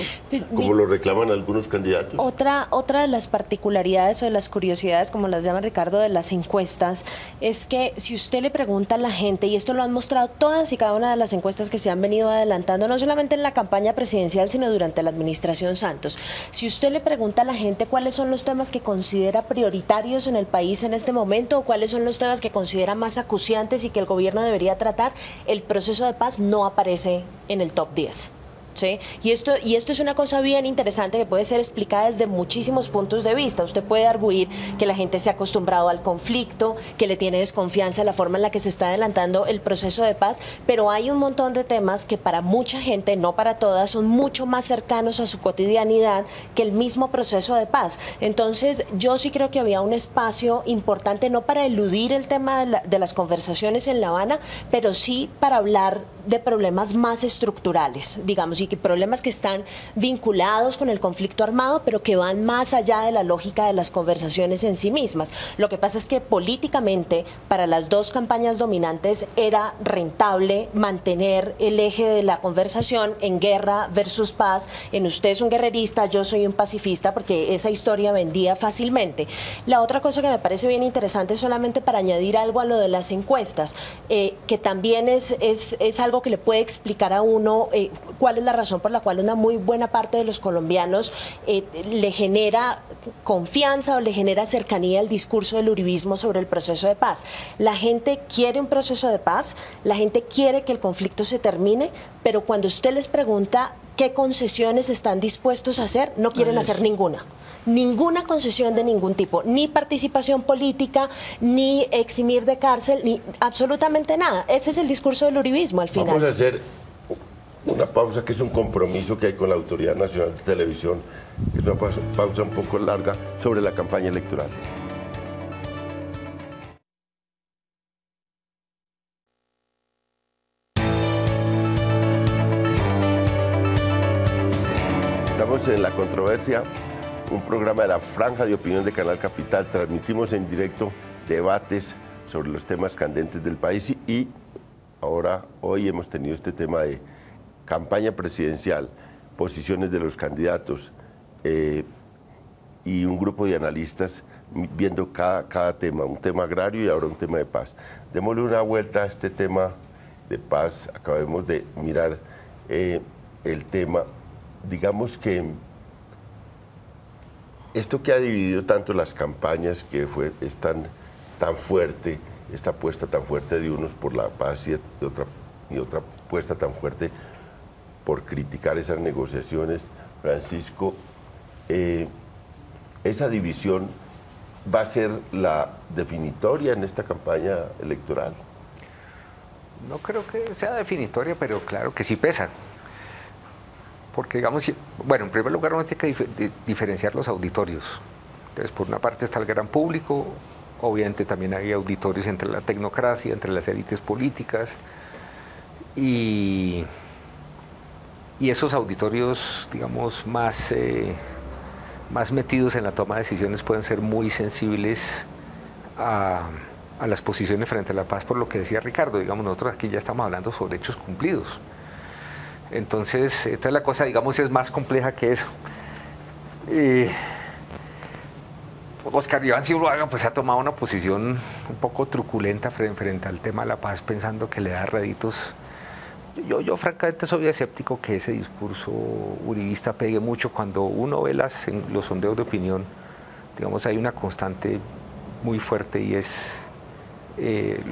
Speaker 1: como lo reclaman algunos candidatos?
Speaker 2: Otra de las particularidades o de las curiosidades, como las llama Ricardo, de las encuestas, es que si usted le pregunta a la gente, y esto lo han mostrado todas y cada una de las encuestas que se han venido adelantando, no solamente en la campaña presidencial, sino durante la administración Santos, si usted le pregunta a la gente cuáles son los temas que considera prioritarios en el país en este momento, o cuáles son los temas que considera más acuciantes y que el gobierno debería tratar, el proceso de paz no aparece en el top 10. ¿Sí? Y esto es una cosa bien interesante que puede ser explicada desde muchísimos puntos de vista. Usted puede arguir que la gente se ha acostumbrado al conflicto, que le tiene desconfianza a la forma en la que se está adelantando el proceso de paz, pero hay un montón de temas que para mucha gente, no para todas, son mucho más cercanos a su cotidianidad que el mismo proceso de paz. Entonces, yo sí creo que había un espacio importante, no para eludir el tema de las conversaciones en La Habana, pero sí para hablar de problemas más estructurales, digamos, y que problemas que están vinculados con el conflicto armado, pero que van más allá de la lógica de las conversaciones en sí mismas. Lo que pasa es que políticamente, para las dos campañas dominantes, era rentable mantener el eje de la conversación en guerra versus paz, en usted es un guerrerista, yo soy un pacifista, porque esa historia vendía fácilmente. La otra cosa que me parece bien interesante, solamente para añadir algo a lo de las encuestas, que también es algo que le puede explicar a uno cuál es la razón por la cual una muy buena parte de los colombianos le genera confianza o le genera cercanía al discurso del uribismo sobre el proceso de paz. La gente quiere un proceso de paz, la gente quiere que el conflicto se termine, pero cuando usted les pregunta qué concesiones están dispuestos a hacer, no quieren hacer ninguna. Ninguna concesión de ningún tipo, ni participación política, ni eximir de cárcel, ni absolutamente nada. Ese es el discurso del uribismo al final.
Speaker 1: Vamos a hacer una pausa, que es un compromiso que hay con la Autoridad Nacional de Televisión, que es una pausa un poco larga sobre la campaña electoral. en La Controversia, un programa de la Franja de Opinión de Canal Capital. Transmitimos en directo debates sobre los temas candentes del país y hoy hemos tenido este tema de campaña presidencial, posiciones de los candidatos y un grupo de analistas viendo cada tema, un tema agrario y ahora un tema de paz. Démosle una vuelta a este tema de paz. Acabemos de mirar el tema. Digamos que esto que ha dividido tanto las campañas, que es tan fuerte, esta apuesta tan fuerte de unos por la paz y otra apuesta tan fuerte por criticar esas negociaciones, Francisco, esa división va a ser la definitoria en esta campaña electoral.
Speaker 4: No creo que sea definitoria, pero claro que sí pesa. Porque, digamos, bueno, en primer lugar uno tiene que diferenciar los auditorios. Entonces, por una parte está el gran público, obviamente también hay auditorios entre la tecnocracia, entre las élites políticas, y esos auditorios, digamos, más metidos en la toma de decisiones pueden ser muy sensibles a las posiciones frente a la paz, por lo que decía Ricardo. Digamos, nosotros aquí ya estamos hablando sobre hechos cumplidos. Entonces la cosa, digamos, es más compleja que eso. Óscar Iván Zuluaga pues ha tomado una posición un poco truculenta frente al tema de la paz, pensando que le da réditos. Yo francamente soy escéptico que ese discurso uribista pegue mucho. Cuando uno ve los sondeos de opinión, digamos, hay una constante muy fuerte y es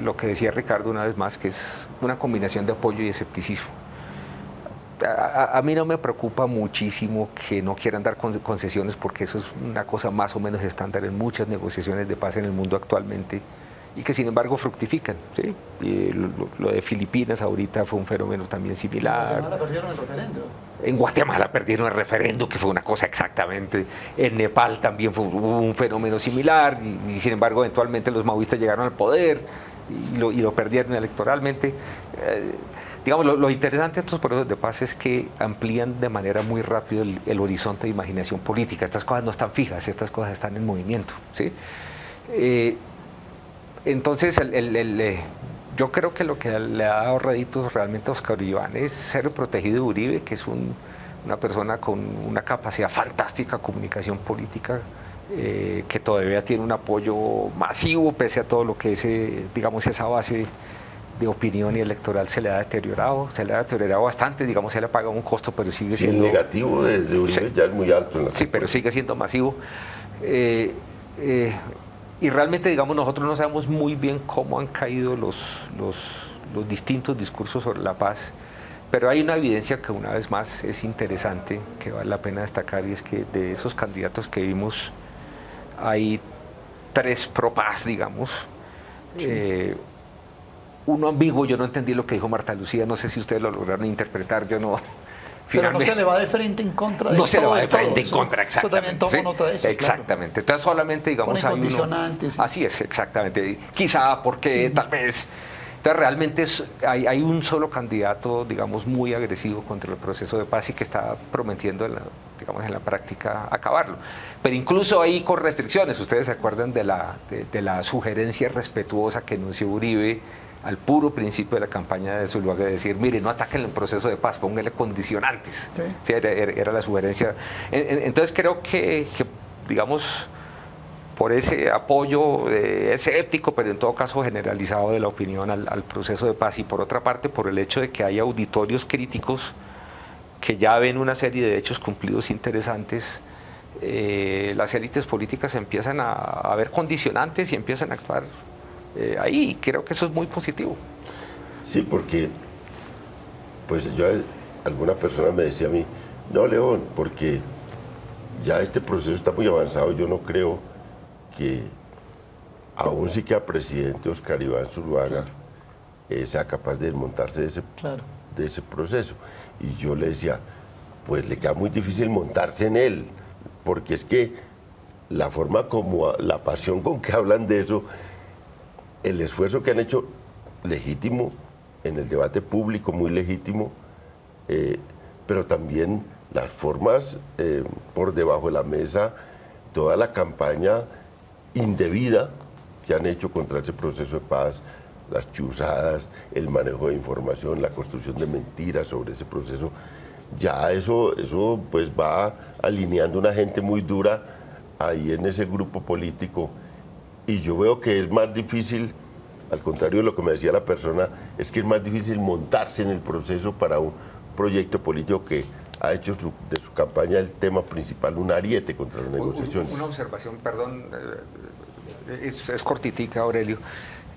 Speaker 4: lo que decía Ricardo una vez más, que es una combinación de apoyo y escepticismo. A mí no me preocupa muchísimo que no quieran dar concesiones, porque eso es una cosa más o menos estándar en muchas negociaciones de paz en el mundo actualmente y que sin embargo fructifican, ¿sí? Y lo de Filipinas ahorita fue un fenómeno también similar.
Speaker 5: En Guatemala perdieron el referendo.
Speaker 4: En Guatemala perdieron el referendo, que fue una cosa exactamente. En Nepal también hubo un fenómeno similar y sin embargo eventualmente los maoístas llegaron al poder y lo perdieron electoralmente. Digamos, lo interesante de estos procesos de paz es que amplían de manera muy rápida el horizonte de imaginación política. Estas cosas no están fijas, estas cosas están en movimiento, ¿sí? Entonces, yo creo que lo que le ha dado réditos realmente a Óscar Iván es ser protegido de Uribe, que es una persona con una capacidad fantástica de comunicación política, que todavía tiene un apoyo masivo, pese a todo lo que esa base de opinión y electoral se le ha deteriorado bastante. Digamos, se le ha pagado un costo, pero sigue siendo...
Speaker 1: el negativo de Uribe sí, ya es muy alto.
Speaker 4: Sí, pero sigue siendo masivo. Y realmente, digamos, nosotros no sabemos muy bien cómo han caído los distintos discursos sobre la paz, pero hay una evidencia que una vez más es interesante, que vale la pena destacar, y es que de esos candidatos que vimos, hay 3 pro paz, digamos. Sí. Uno ambiguo, yo no entendí lo que dijo Marta Lucía, no sé si ustedes lo lograron interpretar, yo no.
Speaker 5: Pero no se le va de frente en contra de
Speaker 4: No se le va de frente en contra, exactamente.
Speaker 5: Eso también tomo nota de eso.
Speaker 4: Exactamente. Claro. Entonces solamente, digamos,
Speaker 5: hay condicionantes.
Speaker 4: Sí. Así es, exactamente. Quizá, porque tal vez. Entonces realmente hay un solo candidato, digamos, muy agresivo contra el proceso de paz y que está prometiendo, digamos, en la práctica acabarlo. Pero incluso ahí con restricciones. Ustedes se acuerdan de la sugerencia respetuosa que anunció Uribe al puro principio de la campaña de Zuluaga, de decir, mire, no ataquen el proceso de paz, póngale condicionantes. Sí. Sí, era la sugerencia. Entonces creo que, digamos, por ese apoyo escéptico, pero en todo caso generalizado de la opinión al proceso de paz, y por otra parte por el hecho de que hay auditorios críticos que ya ven una serie de hechos cumplidos interesantes, las élites políticas empiezan a ver condicionantes y empiezan a actuar ahí, y creo que eso es muy positivo.
Speaker 1: Sí, porque pues alguna persona me decía a mí, no, León, porque ya este proceso está muy avanzado, yo no creo que aún sí que presidente Óscar Iván Zuluaga sea capaz de desmontarse de ese proceso. Y yo le decía, pues le queda muy difícil montarse en él, porque es que la forma como, la pasión con que hablan de eso, el esfuerzo que han hecho legítimo en el debate público, muy legítimo, pero también las formas por debajo de la mesa, toda la campaña indebida que han hecho contra ese proceso de paz, las chuzadas, el manejo de información, la construcción de mentiras sobre ese proceso, ya eso pues va alineando una gente muy dura ahí en ese grupo político, y yo veo que es más difícil, al contrario de lo que me decía la persona, es que es más difícil montarse en el proceso para un proyecto político que ha hecho de su campaña el tema principal un ariete contra las negociaciones.
Speaker 4: Una observación, perdón, es cortitica, Aurelio,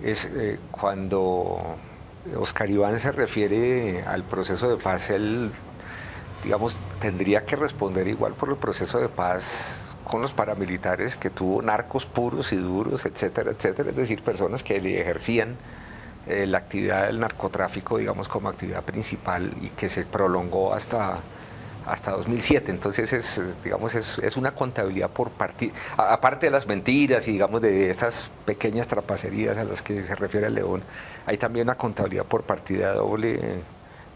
Speaker 4: es cuando Oscar Iván se refiere al proceso de paz, él, digamos, tendría que responder igual por el proceso de paz con los paramilitares que tuvo narcos puros y duros, etcétera, etcétera, es decir, personas que ejercían la actividad del narcotráfico, digamos, como actividad principal y que se prolongó hasta 2007. Entonces es una contabilidad por partida, aparte de las mentiras y digamos de estas pequeñas trapacerías a las que se refiere el León, hay también una contabilidad por partida doble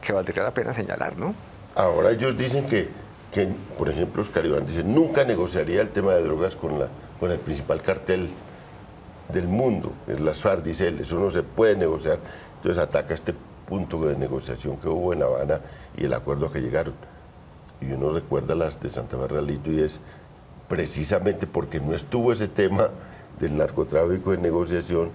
Speaker 4: que valdría la pena señalar, ¿no?
Speaker 1: Ahora ellos dicen que por ejemplo, Oscar Iván dice, nunca negociaría el tema de drogas con el principal cartel del mundo, es las FARC, dice él, eso no se puede negociar. Entonces ataca este punto de negociación que hubo en La Habana y el acuerdo a que llegaron. Y uno recuerda las de Santa Fe Realito, y es precisamente porque no estuvo ese tema del narcotráfico en negociación,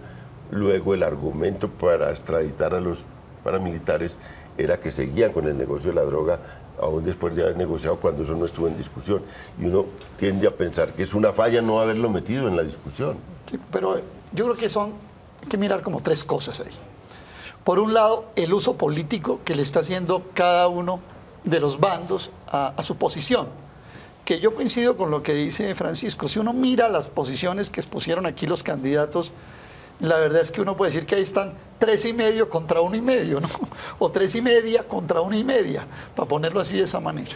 Speaker 1: luego el argumento para extraditar a los paramilitares era que seguían con el negocio de la droga, aún después de haber negociado, cuando eso no estuvo en discusión. Y uno tiende a pensar que es una falla no haberlo metido en la discusión.
Speaker 5: Sí, pero yo creo que hay que mirar como tres cosas ahí. Por un lado, el uso político que le está haciendo cada uno de los bandos a su posición, que yo coincido con lo que dice Francisco. Si uno mira las posiciones que expusieron aquí los candidatos, la verdad es que uno puede decir que ahí están 3,5 contra 1,5, ¿no? O 3,5 contra 1,5, para ponerlo así de esa manera.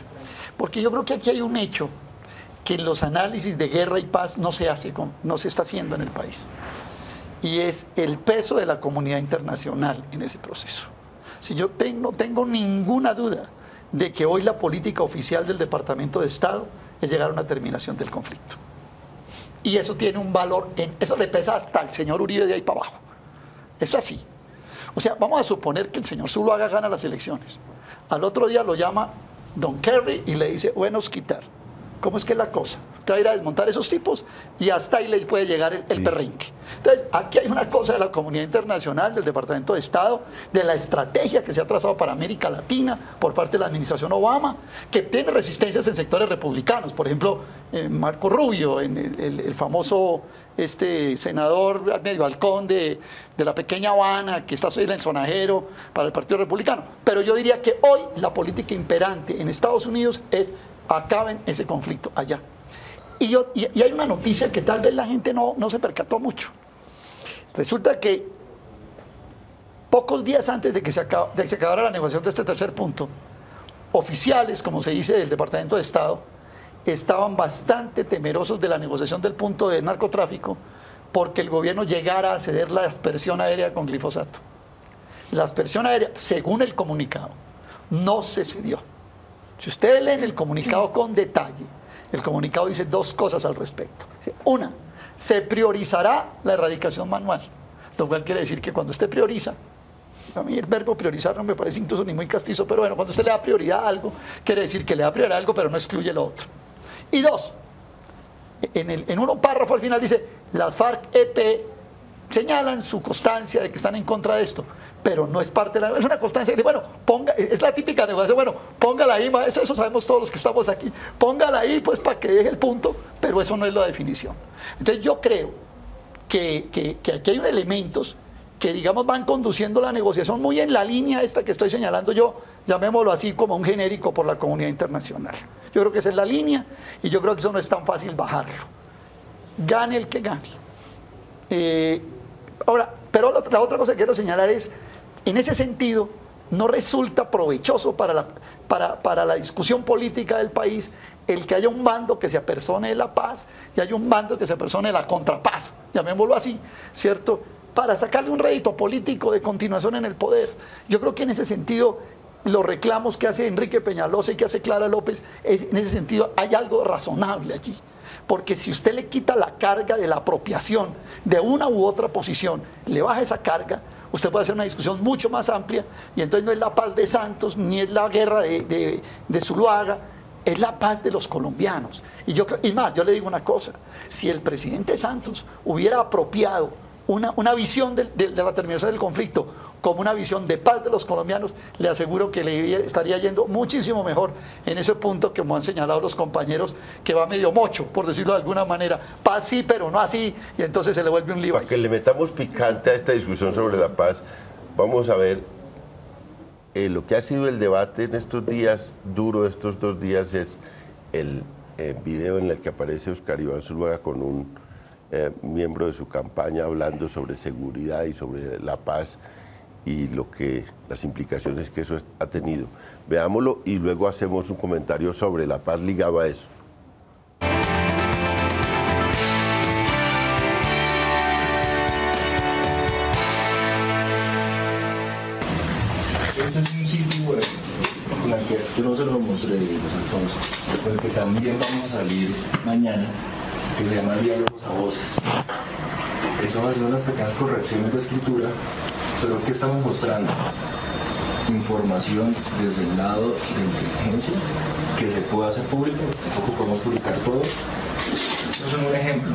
Speaker 5: Porque yo creo que aquí hay un hecho que en los análisis de guerra y paz no se está haciendo en el país. Y es el peso de la comunidad internacional en ese proceso. Si yo no tengo ninguna duda de que hoy la política oficial del Departamento de Estado es llegar a una terminación del conflicto. Y eso tiene un valor, eso le pesa hasta al señor Uribe de ahí para abajo. Es así. O sea, vamos a suponer que el señor Zuluaga gana las elecciones. Al otro día lo llama Don Kerry y le dice, buenos quitar. ¿Cómo es que es la cosa? Usted va a ir a desmontar esos tipos y hasta ahí les puede llegar el perrinque. Entonces, aquí hay una cosa de la comunidad internacional, del Departamento de Estado, de la estrategia que se ha trazado para América Latina por parte de la administración Obama, que tiene resistencias en sectores republicanos. Por ejemplo, Marco Rubio, el famoso senador medio halcón de la pequeña Habana, que está en el sonajero para el Partido Republicano. Pero yo diría que hoy la política imperante en Estados Unidos es acaben ese conflicto allá. Y hay una noticia que tal vez la gente no se percató mucho. Resulta que pocos días antes de que se acabara la negociación de este tercer punto, oficiales, como se dice, del Departamento de Estado, estaban bastante temerosos de la negociación del punto de narcotráfico porque el gobierno llegara a ceder la aspersión aérea con glifosato. La aspersión aérea, según el comunicado, no se cedió. Si ustedes leen el comunicado con detalle, el comunicado dice dos cosas al respecto. Una, se priorizará la erradicación manual, lo cual quiere decir que cuando usted prioriza, a mí el verbo priorizar no me parece incluso ni muy castizo, pero bueno, cuando usted le da prioridad a algo, quiere decir que le da prioridad a algo, pero no excluye lo otro. Y dos, en un párrafo al final dice, las FARC-EP señalan su constancia de que están en contra de esto, pero no es parte de es una constancia de, bueno, es la típica negociación, bueno, póngala ahí, eso sabemos todos los que estamos aquí, póngala ahí pues para que deje el punto, pero eso no es la definición. Entonces yo creo que aquí hay elementos que digamos van conduciendo la negociación muy en la línea esta que estoy señalando yo, llamémoslo así como un genérico por la comunidad internacional. Yo creo que esa es la línea y yo creo que eso no es tan fácil bajarlo. Gane el que gane. Ahora, pero la otra cosa que quiero señalar es, en ese sentido, no resulta provechoso para la discusión política del país el que haya un bando que se apersone de la paz y haya un bando que se apersone de la contrapaz, llamémoslo así, ¿cierto?, para sacarle un rédito político de continuación en el poder. Yo creo que en ese sentido los reclamos que hace Enrique Peñalosa y que hace Clara López, en ese sentido hay algo razonable allí. Porque si usted le quita la carga de la apropiación de una u otra posición, le baja esa carga, usted puede hacer una discusión mucho más amplia, y entonces no es la paz de Santos, ni es la guerra de Zuluaga, es la paz de los colombianos. Y más, yo le digo una cosa, si el presidente Santos hubiera apropiado una visión de la terminación del conflicto como una visión de paz de los colombianos, le aseguro que le estaría yendo muchísimo mejor en ese punto que como han señalado los compañeros, que va medio mocho, por decirlo de alguna manera. Paz sí, pero no así, y entonces se le vuelve un lío.
Speaker 1: Para que le metamos picante a esta discusión sobre la paz, vamos a ver lo que ha sido el debate en estos días, duro estos 2 días, es el video en el que aparece Oscar Iván Zuluaga con un miembro de su campaña hablando sobre seguridad y sobre la paz y las implicaciones que eso ha tenido. Veámoslo y luego hacemos un comentario sobre la paz ligado a eso.
Speaker 12: Este es un sitio web con el que yo no se lo mostré, José Alfonso, con el que también vamos a salir mañana, que se llama Diálogos a Voces. Estamos haciendo unas pequeñas correcciones de escritura, pero ¿qué estamos mostrando? Información desde el lado de inteligencia que se puede hacer público, tampoco podemos publicar todo. Esto es un ejemplo.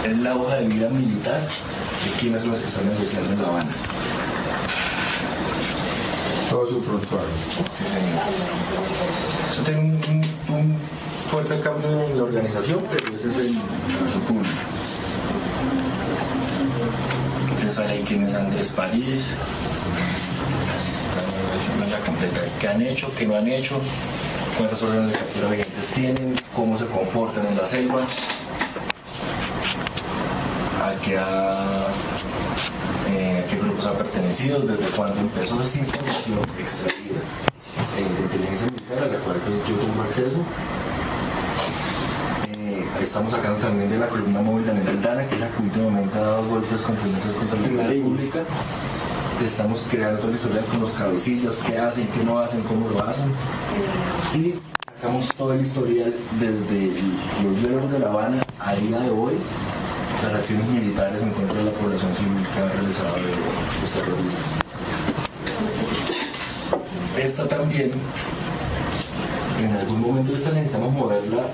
Speaker 12: Es la hoja de vida militar de quienes son los que están negociando en La Habana.
Speaker 10: Todo su prontuario.
Speaker 12: Sí, señor. Eso tiene un fuerte cambio en la organización, pero este es el uso público. Entonces sale ahí quién es Andrés París, la completa, qué han hecho, qué no han hecho, cuántas órdenes de captura vigentes tienen, cómo se comportan en la selva, a qué grupos ha pertenecido, desde cuándo empezó esa información extraída de inteligencia militar, a la cual yo tengo acceso. Estamos sacando también de la columna móvil Daniel Aldana, que es la que últimamente ha dado golpes contundentes contra la vida pública. Estamos creando todo el historial con los cabecillas, qué hacen, qué no hacen, cómo lo hacen. Y sacamos todo el historial desde los diálogos de La Habana a día de hoy, las acciones militares en contra de la población civil que han realizado los terroristas. Esta también, en algún momento necesitamos moverla.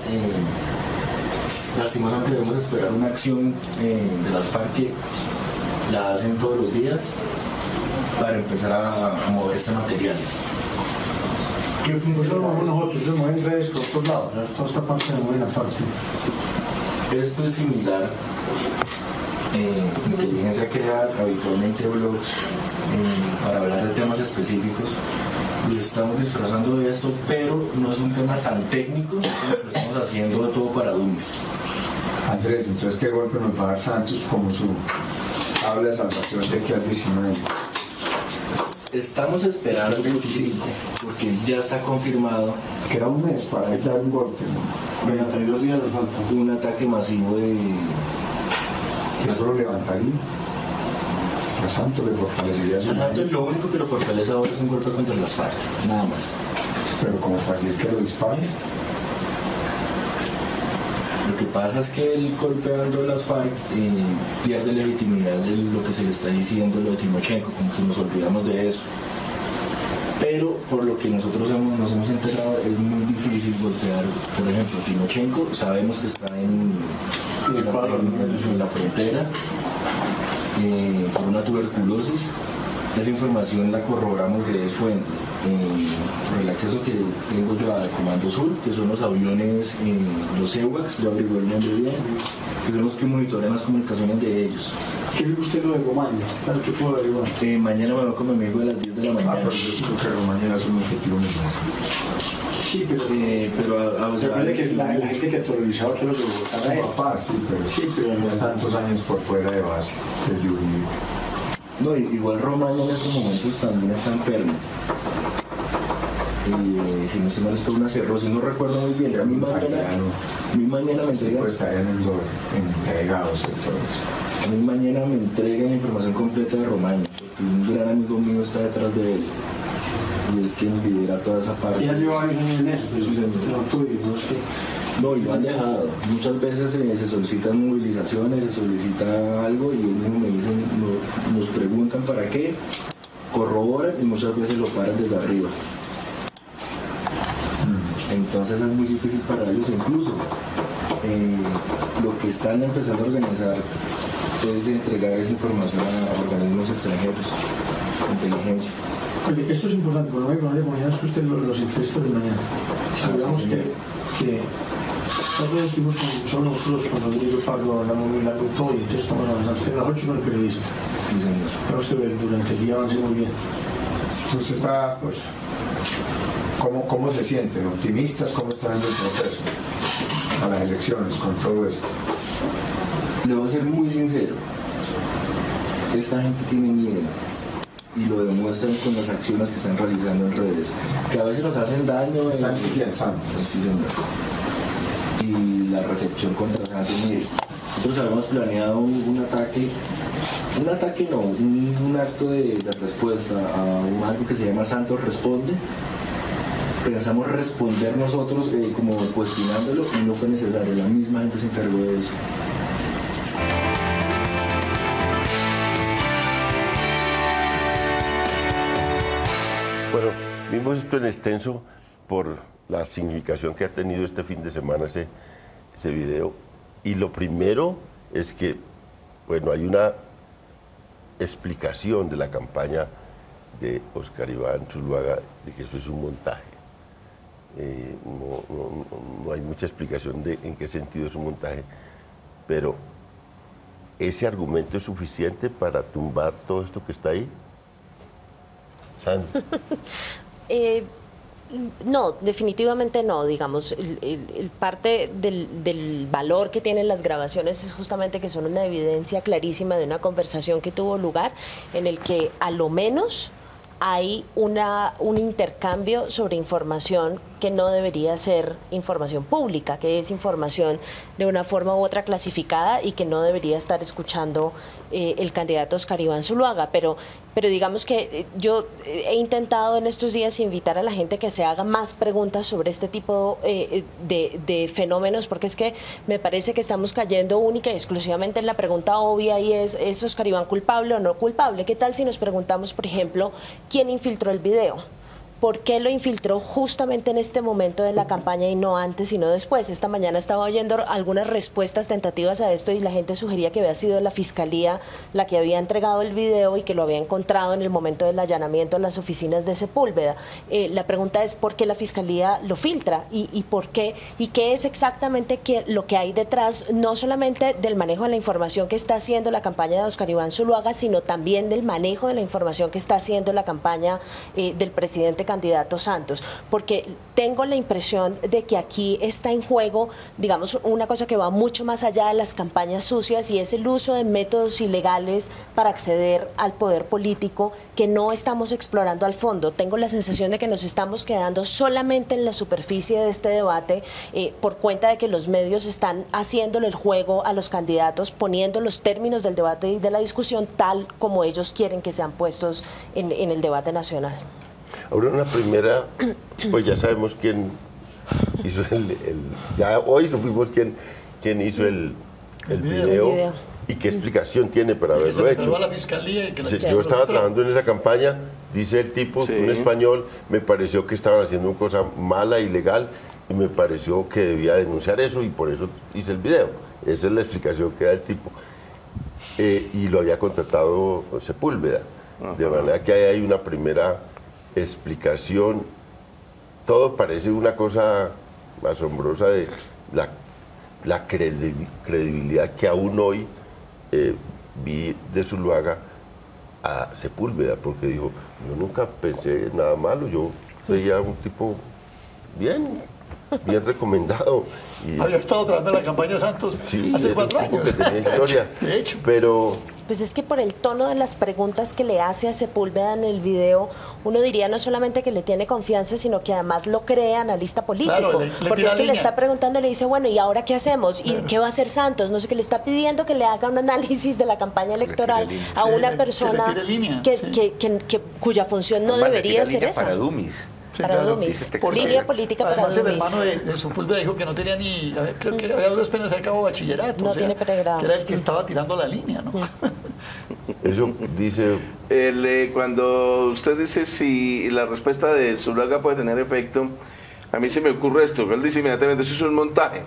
Speaker 12: Lastimosamente debemos esperar una acción de las FARC que la hacen todos los días para empezar a mover este material. ¿Qué funciona?
Speaker 13: Nosotros se mueven redes por otros lados, toda esta parte se mueve la FARC.
Speaker 12: Esto es similar. Inteligencia crea habitualmente blogs para hablar de temas específicos. Lo estamos disfrazando de esto, pero no es un tema tan técnico, lo estamos haciendo de todo para dummies.
Speaker 10: Andrés, entonces, ¿qué golpe nos va a dar Santos como su tabla de salvación de que al 19?
Speaker 12: Estamos esperando el 25, porque ya está confirmado.
Speaker 10: Queda un mes para dar un golpe, ¿no?
Speaker 13: 32 días nos faltan.
Speaker 12: Un ataque masivo de...
Speaker 10: ¿Eso lo levantaría? A Santos le fortalecería su...
Speaker 12: A Santos lo único que lo fortalece ahora es un golpe contra las FARC, nada más.
Speaker 10: Pero como para decir que lo dispare.
Speaker 12: Lo que pasa es que el golpeando de las FARC pierde legitimidad de lo que se le está diciendo lo de Timochenko, como que nos olvidamos de eso. Pero por lo que nosotros nos hemos enterado, es muy difícil golpear, por ejemplo, Timochenko, sabemos que está en la frontera por una tuberculosis. Esa información la corroboramos de fuentes, por el acceso que tengo yo al Comando Sur, que son los aviones, los EWACS, lo averigué el nombre bien, que son los que monitorean las comunicaciones de ellos.
Speaker 13: ¿Qué es usted lo de Romania? ¿Qué puedo averiguar?
Speaker 12: Mañana me voy con mi amigo a las 10 de la mañana.
Speaker 10: Pero yo creo que Romania es un objetivo mismo.
Speaker 13: Sí, pero
Speaker 12: se
Speaker 13: que la gente que aterrorizaba que lo que votara
Speaker 10: es papá, sí, pero no tantos años por fuera de base, desde Uribe.
Speaker 12: No, igual Romania en estos momentos también está enfermo. Si no se me les pone una cirrosis, no recuerdo muy bien. A mi mañana me entregan.
Speaker 10: Pues estarían entregados sectores.
Speaker 12: A mí mañana me entregan la información completa de Romaña, porque un gran amigo mío está detrás de él. Y es quien lidera toda esa parte.
Speaker 13: Ya lleva varios años en eso, pero
Speaker 12: no, y lo han dejado. Muchas veces se solicitan movilizaciones, se solicita algo y ellos mismos me dicen, nos preguntan para qué, corroboran y muchas veces lo paran desde arriba. Entonces es muy difícil para ellos, incluso lo que están empezando a organizar es entregar esa información a organismos extranjeros, inteligencia.
Speaker 13: Oye, esto es importante, porque mañana es que usted los entrevistas de mañana. Digamos que nosotros estuvimos con solo nosotros cuando yo Pablo la montó y entonces estamos avanzando. Usted a las 8 no es periodista.
Speaker 12: Sí, señor.
Speaker 13: Tenemos que ver durante el día avance muy bien.
Speaker 14: Usted está, pues, ¿cómo se sienten? ¿Optimistas? ¿Cómo están en el proceso a las elecciones con todo esto?
Speaker 12: Le voy a ser muy sincero. Esta gente tiene miedo y lo demuestran con las acciones que están realizando en redes, que a veces nos hacen daño.
Speaker 14: Están pensando.
Speaker 12: Sí, señor. Y la recepción contra Santos, mire, nosotros habíamos planeado un acto de respuesta a algo que se llama Santos Responde. Pensamos responder nosotros como cuestionándolo y no fue necesario, la misma gente se encargó de eso.
Speaker 1: Bueno, vimos esto en extenso por la significación que ha tenido este fin de semana ese video. Y lo primero es que, bueno, hay una explicación de la campaña de Óscar Iván Zuluaga de que eso es un montaje. No hay mucha explicación de en qué sentido es un montaje, pero ¿ese argumento es suficiente para tumbar todo esto que está ahí? Sandra.
Speaker 2: No, definitivamente no. Digamos, el parte del valor que tienen las grabaciones es justamente que son una evidencia clarísima de una conversación que tuvo lugar en el que a lo menos hay un intercambio sobre información que no debería ser información pública, que es información de una forma u otra clasificada y que no debería estar escuchando el candidato Óscar Iván Zuluaga. Pero digamos que yo he intentado en estos días invitar a la gente que se haga más preguntas sobre este tipo de fenómenos, porque es que me parece que estamos cayendo única y exclusivamente en la pregunta obvia y ¿es Óscar Iván culpable o no culpable? ¿Qué tal si nos preguntamos, por ejemplo, quién infiltró el video? ¿Por qué lo infiltró justamente en este momento de la campaña y no antes y no después? Esta mañana estaba oyendo algunas respuestas tentativas a esto y la gente sugería que había sido la Fiscalía la que había entregado el video y que lo había encontrado en el momento del allanamiento en las oficinas de Sepúlveda. La pregunta es ¿por qué la Fiscalía lo filtra? ¿Y por qué? ¿Y qué es exactamente lo que hay detrás, no solamente del manejo de la información que está haciendo la campaña de Óscar Iván Zuluaga, sino también del manejo de la información que está haciendo la campaña del presidente candidato Santos? Porque tengo la impresión de que aquí está en juego, digamos, una cosa que va mucho más allá de las campañas sucias y es el uso de métodos ilegales para acceder al poder político que no estamos explorando al fondo. Tengo la sensación de que nos estamos quedando solamente en la superficie de este debate por cuenta de que los medios están haciéndole el juego a los candidatos, poniendo los términos del debate y de la discusión tal como ellos quieren que sean puestos en el debate nacional.
Speaker 1: Ahora una primera, pues ya sabemos quién hizo ya hoy supimos quién hizo el video y qué explicación tiene para haberlo hecho.
Speaker 5: A la fiscalía y que
Speaker 1: yo estaba trabajando en esa campaña, dice el tipo, un español, me pareció que estaban haciendo una cosa mala, ilegal, y me pareció que debía denunciar eso y por eso hice el video. Esa es la explicación que da el tipo. Y lo había contratado Sepúlveda, de manera que ahí hay una primera explicación. Todo parece una cosa asombrosa de la credibilidad que aún hoy vi de Zuluaga a Sepúlveda, porque dijo, yo nunca pensé nada malo, yo veía un tipo bien recomendado. Y
Speaker 5: había estado tras de la campaña Santos hace 4 años.
Speaker 1: Que tenía historia.
Speaker 5: De hecho.
Speaker 1: Pero
Speaker 2: Pues es que por el tono de las preguntas que le hace a Sepúlveda en el video, uno diría no solamente que le tiene confianza, sino que además lo cree analista político. Claro, porque es que le está preguntando, le dice, bueno, ¿y ahora qué hacemos? ¿Y qué va a hacer Santos? No sé, que le está pidiendo que le haga un análisis de la campaña electoral a una persona cuya función no debería ser esa.
Speaker 4: Para dummies.
Speaker 2: Sí, para dummies. Línea política para dummies.
Speaker 5: Además, el hermano de Sepúlveda dijo que no tenía ni, creo que había duras penas, acabó bachillerato.
Speaker 2: No tiene pregrado.
Speaker 5: Que era el que estaba tirando la línea, ¿no?
Speaker 1: Eso dice...
Speaker 3: Cuando usted dice si la respuesta de Zuluaga puede tener efecto, a mí se me ocurre esto. Él dice inmediatamente, eso es un montaje.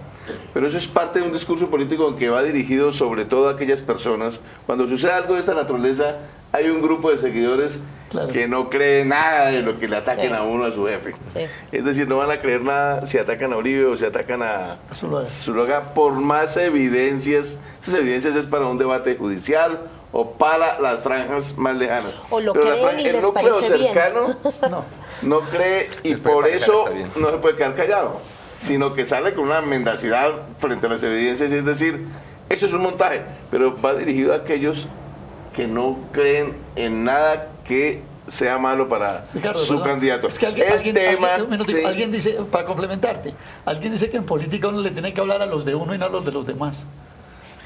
Speaker 3: Pero eso es parte de un discurso político que va dirigido sobre todo a aquellas personas. Cuando sucede algo de esta naturaleza, hay un grupo de seguidores que no creen nada de lo que le ataquen a uno, a su jefe. Es decir, no van a creer nada si atacan a Uribe o si atacan a Zuluaga, por más evidencias. Esas evidencias es para un debate judicial o para las franjas más lejanas.
Speaker 2: O lo creen y les parece
Speaker 3: cercano, bien. No cree, y por eso no se puede quedar callado, sino que sale con una mendacidad frente a las evidencias, es decir, eso es un montaje, pero va dirigido a aquellos que no creen en nada que sea malo para su candidato.
Speaker 5: Es que alguien dice, para complementarte, alguien dice que en política uno le tiene que hablar a los de uno y no a los de los demás.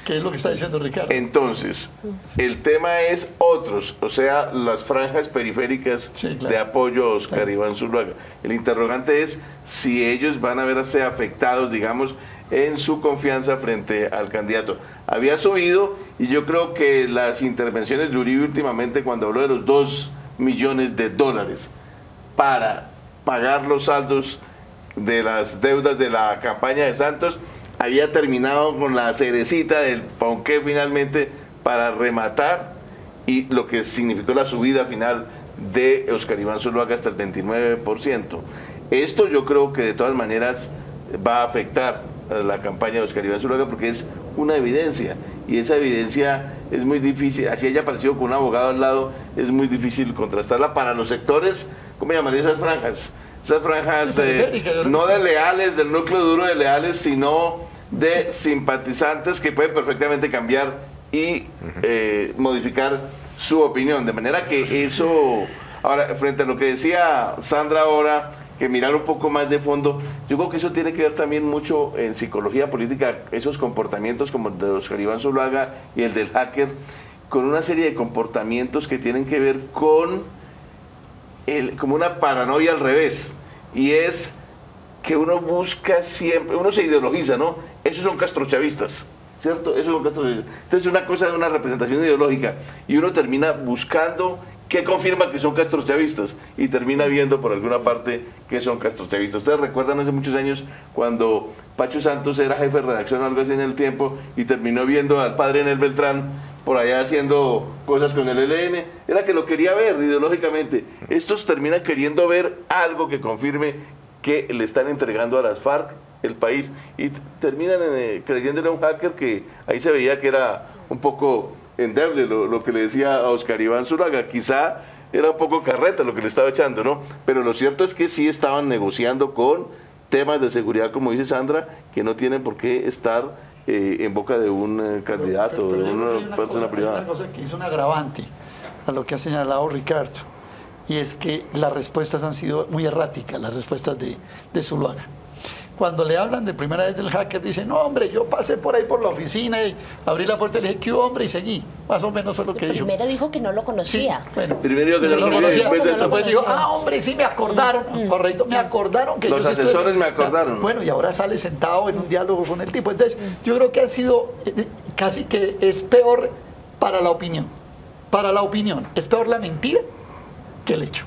Speaker 5: ¿Qué es lo que está diciendo Ricardo?
Speaker 3: Entonces, el tema es otros, o sea, las franjas periféricas de apoyo a Oscar Iván Zuluaga. El interrogante es si ellos van a verse afectados, digamos, en su confianza frente al candidato. Había subido, y yo creo que las intervenciones de Uribe últimamente, cuando habló de los $2 millones para pagar los saldos de las deudas de la campaña de Santos, había terminado con la cerecita del ponqué finalmente para rematar, y lo que significó la subida final de Oscar Iván Zuluaga hasta el 29%. Esto yo creo que de todas maneras va a afectar a la campaña de Oscar Iván Zuluaga, porque es una evidencia, y esa evidencia es muy difícil, así haya aparecido con un abogado al lado, es muy difícil contrastarla para los sectores, ¿cómo llamaría esas franjas? Esas franjas no de leales, del núcleo duro de leales, sino de simpatizantes que pueden perfectamente cambiar y modificar su opinión, de manera que eso, ahora, frente a lo que decía Sandra ahora, que mirar un poco más de fondo, yo creo que eso tiene que ver también mucho en psicología política, esos comportamientos como el de Oscar Iván Zuluaga y el del hacker, con una serie de comportamientos que tienen que ver con como una paranoia al revés, y es que uno busca siempre, uno se ideologiza, ¿no? Esos son castrochavistas, ¿cierto? Esos son castrochavistas. Entonces es una cosa de una representación ideológica, y uno termina buscando qué confirma que son castrochavistas, y termina viendo por alguna parte que son castrochavistas. Ustedes recuerdan hace muchos años cuando Pacho Santos era jefe de redacción o algo así en El Tiempo, y terminó viendo al padre Enel Beltrán por allá haciendo cosas con el ELN, era que lo quería ver ideológicamente. Estos terminan queriendo ver algo que confirme que le están entregando a las FARC el país, y terminan creyéndole a un hacker que ahí se veía que era un poco endeble lo que le decía a Oscar Iván Zuluaga. Quizá era un poco carreta lo que le estaba echando, ¿no? Pero lo cierto es que sí estaban negociando con temas de seguridad, como dice Sandra, que no tienen por qué estar en boca de un candidato, de una persona privada.
Speaker 5: Hay una cosa que es un agravante a lo que ha señalado Ricardo, y es que las respuestas han sido muy erráticas, las respuestas de Zuluaga. Cuando le hablan de primera vez del hacker, dice, no hombre, yo pasé por ahí por la oficina y abrí la puerta y le dije, ¿qué hombre? Y seguí. Más o menos fue lo que dijo.
Speaker 2: Primero dijo que no lo conocía.
Speaker 5: Sí, bueno,
Speaker 3: primero dijo que no lo conocía,
Speaker 5: después dijo, hombre, sí me acordaron, correcto, me acordaron que
Speaker 3: los asesores me acordaron.
Speaker 5: Bueno, y ahora sale sentado en un diálogo con el tipo. Entonces, yo creo que ha sido, casi que es peor para la opinión. Para la opinión, es peor la mentira que el hecho.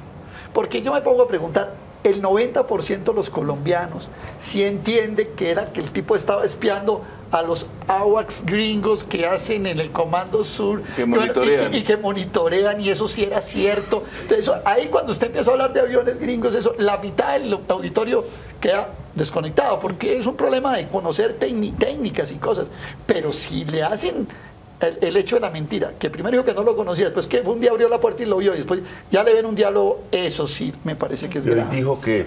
Speaker 5: Porque yo me pongo a preguntar, el 90% de los colombianos sí entiende que era que el tipo estaba espiando a los AWACS gringos que hacen en el Comando Sur,
Speaker 3: que monitorean.
Speaker 5: Y que monitorean, y eso sí era cierto. Entonces, ahí cuando usted empieza a hablar de aviones gringos, eso, la mitad del auditorio queda desconectado, porque es un problema de conocer técnicas y cosas. Pero si le hacen el hecho de la mentira, que primero dijo que no lo conocía, después que un día abrió la puerta y lo vio, y después ya le ven un diálogo, eso sí me parece que es grave.
Speaker 1: Él dijo que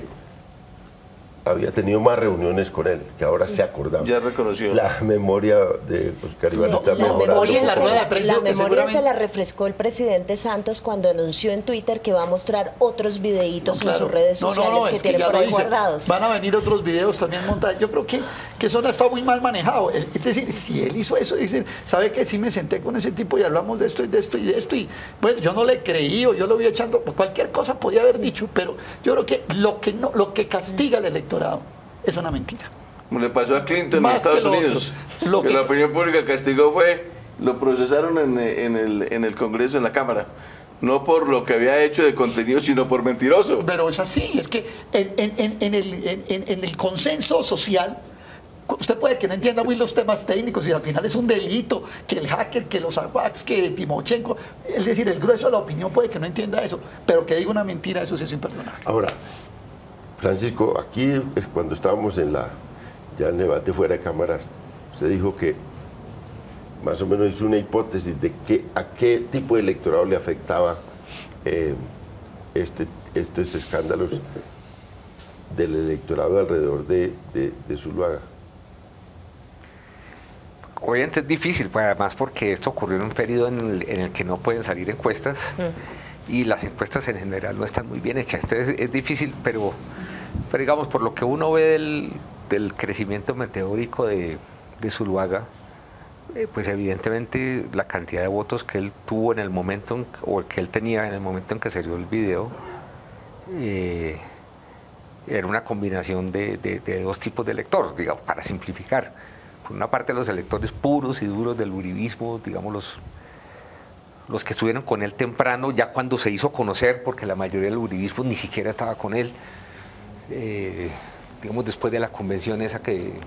Speaker 1: había tenido más reuniones con él, que ahora se acordaba.
Speaker 3: Ya reconoció.
Speaker 1: La memoria de Oscar Iván está mejorando.
Speaker 2: La memoria se la refrescó el presidente Santos cuando anunció en Twitter que va a mostrar otros videitos en sus redes sociales que tiene por ahí guardados.
Speaker 5: Van a venir otros videos también montados. Yo creo que eso no está muy mal manejado. Es decir, si él hizo eso, sabe que sí me senté con ese tipo y hablamos de esto y de esto y de esto. Y bueno, yo no le creí o yo lo vi echando, cualquier cosa podía haber dicho, pero yo creo que lo que castiga al electorado es una mentira.
Speaker 3: Como le pasó a Clinton en Estados Unidos, que la opinión pública castigó lo procesaron en el Congreso, en la Cámara, no por lo que había hecho de contenido, sino por mentiroso.
Speaker 5: Pero es así, es que en el consenso social, usted puede que no entienda muy los temas técnicos y al final es un delito, que el hacker, que los AWACS, que Timochenko, es decir, el grueso de la opinión puede que no entienda eso, pero que diga una mentira, eso sí es imperdonable.
Speaker 1: Ahora, Francisco, aquí cuando estábamos ya en el debate fuera de cámaras, usted dijo que más o menos hizo una hipótesis de a qué tipo de electorado le afectaba estos escándalos del electorado alrededor de Zuluaga.
Speaker 4: Obviamente es difícil, pues, además porque esto ocurrió en un periodo en el que no pueden salir encuestas y las encuestas en general no están muy bien hechas. Entonces es difícil, pero digamos, por lo que uno ve del crecimiento meteórico de Zuluaga, pues evidentemente la cantidad de votos que él tuvo en el momento, o que él tenía en el momento en que salió el video, era una combinación de dos tipos de elector, digamos, para simplificar. Por una parte los electores puros y duros del uribismo, digamos los que estuvieron con él temprano, ya cuando se hizo conocer, porque la mayoría del uribismo ni siquiera estaba con él, digamos después de la convención esa que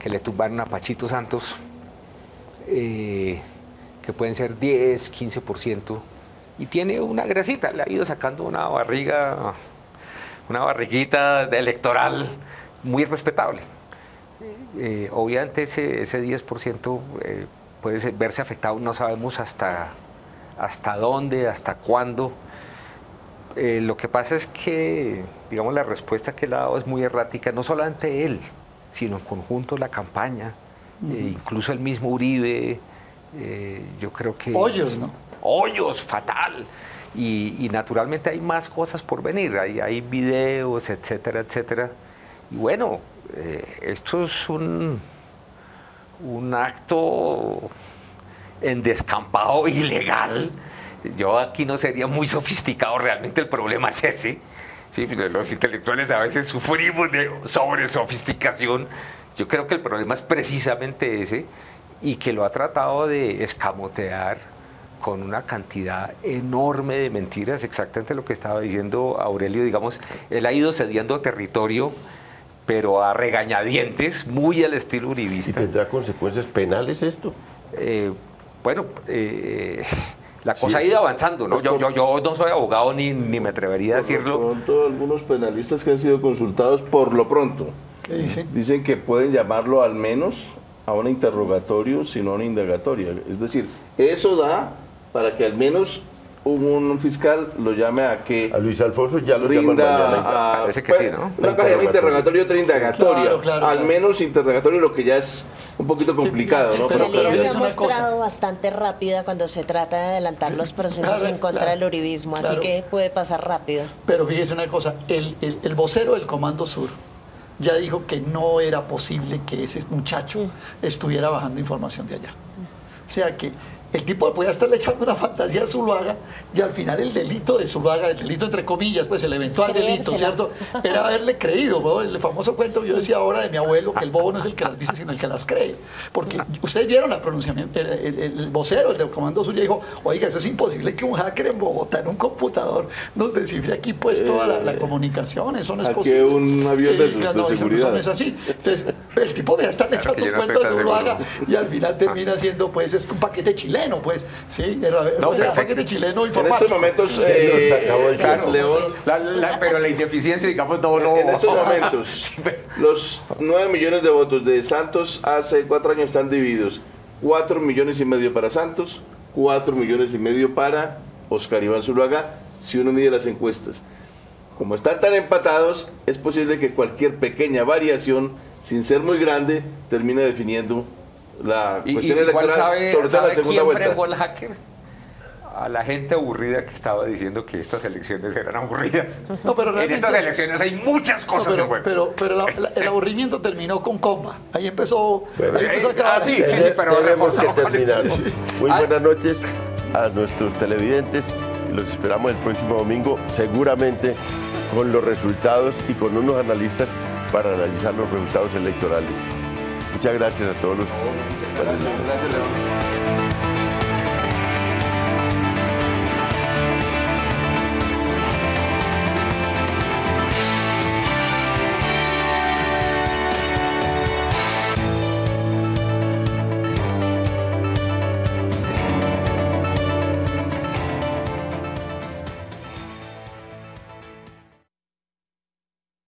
Speaker 4: le tumbaron a Pachito Santos, que pueden ser 10, 15%, y tiene una grasita, le ha ido sacando una barriguita electoral muy respetable. Obviamente ese 10% puede verse afectado, no sabemos hasta dónde, hasta cuándo. Lo que pasa es que, digamos, la respuesta que él ha dado es muy errática, no solamente él, sino en conjunto la campaña, incluso el mismo Uribe, yo creo que...
Speaker 5: Hoyos, ¿no?
Speaker 4: Hoyos, fatal. Y naturalmente hay más cosas por venir, hay videos, etcétera, etcétera. Y bueno, esto es un acto en descampado ilegal. Yo aquí no sería muy sofisticado, realmente el problema es ese. Sí, los intelectuales a veces sufrimos de sobresofisticación. Yo creo que el problema es precisamente ese, y que lo ha tratado de escamotear con una cantidad enorme de mentiras, exactamente lo que estaba diciendo Aurelio. Digamos, él ha ido cediendo territorio, pero a regañadientes, muy al estilo uribista.
Speaker 1: ¿Y tendrá consecuencias penales esto?
Speaker 4: La cosa ha ido avanzando, ¿no? Yo no soy abogado ni me atrevería a decirlo.
Speaker 3: Por lo pronto, algunos penalistas que han sido consultados, por lo pronto, dicen que pueden llamarlo al menos a un interrogatorio, sino a una indagatoria. Es decir, eso da para que al menos un fiscal lo llame a que...
Speaker 1: A Luis Alfonso ya lo llaman mañana.
Speaker 4: Parece que sí, ¿no?
Speaker 3: Una cosa de interrogatorio y otra indagatoria. Sí, claro. Menos interrogatorio, lo que ya es un poquito complicado,
Speaker 2: sí,
Speaker 3: ¿no?
Speaker 2: La fiscalía se ha mostrado bastante rápida cuando se trata de adelantar los procesos en contra del uribismo, así que puede pasar rápido.
Speaker 5: Pero fíjese una cosa, el vocero del Comando Sur ya dijo que no era posible que ese muchacho estuviera bajando información de allá. O sea que el tipo podía estarle echando una fantasía a Zuluaga y al final el delito de Zuluaga, el delito entre comillas, pues el eventual delito, ¿cierto? Era haberle creído, ¿no? El famoso cuento que yo decía ahora de mi abuelo, que el bobo no es el que las dice, sino el que las cree. Porque ustedes vieron la pronunciamiento, el vocero, el del Comando Sur, dijo, oiga, eso es imposible que un hacker en Bogotá, en un computador, nos descifre aquí pues toda la comunicación, eso no es posible.
Speaker 3: Que un avión de seguridad.
Speaker 5: Eso no es así. Entonces, el tipo debe estarle echando un cuento a Zuluaga y al final termina siendo, pues, es un paquete chileno, pues, sí, un paquete chileno informático.
Speaker 3: En estos momentos, León,
Speaker 4: pero la ineficiencia, digamos, no.
Speaker 3: En estos momentos, los 9 millones de votos de Santos hace 4 años están divididos: 4,5 millones para Santos, 4,5 millones para Oscar Iván Zuluaga, si uno mide las encuestas. como están tan empatados, es posible que cualquier pequeña variación, sin ser muy grande, termine definiendo la cuestión electoral, sobre todo la segunda vuelta.
Speaker 4: ¿Quién fregó el hacker? A la gente aburrida que estaba diciendo que estas elecciones eran aburridas.
Speaker 5: No, pero
Speaker 4: en estas elecciones hay muchas cosas en juego.
Speaker 5: Pero el aburrimiento terminó con comba. Ahí empezó,
Speaker 1: bueno,
Speaker 5: a acabar.
Speaker 4: Sí, pero
Speaker 1: tenemos que terminar. Muy buenas noches a nuestros televidentes. Los esperamos el próximo domingo, seguramente con los resultados y con unos analistas para analizar los resultados electorales. Muchas gracias a todos los panelistas.
Speaker 3: Gracias, León.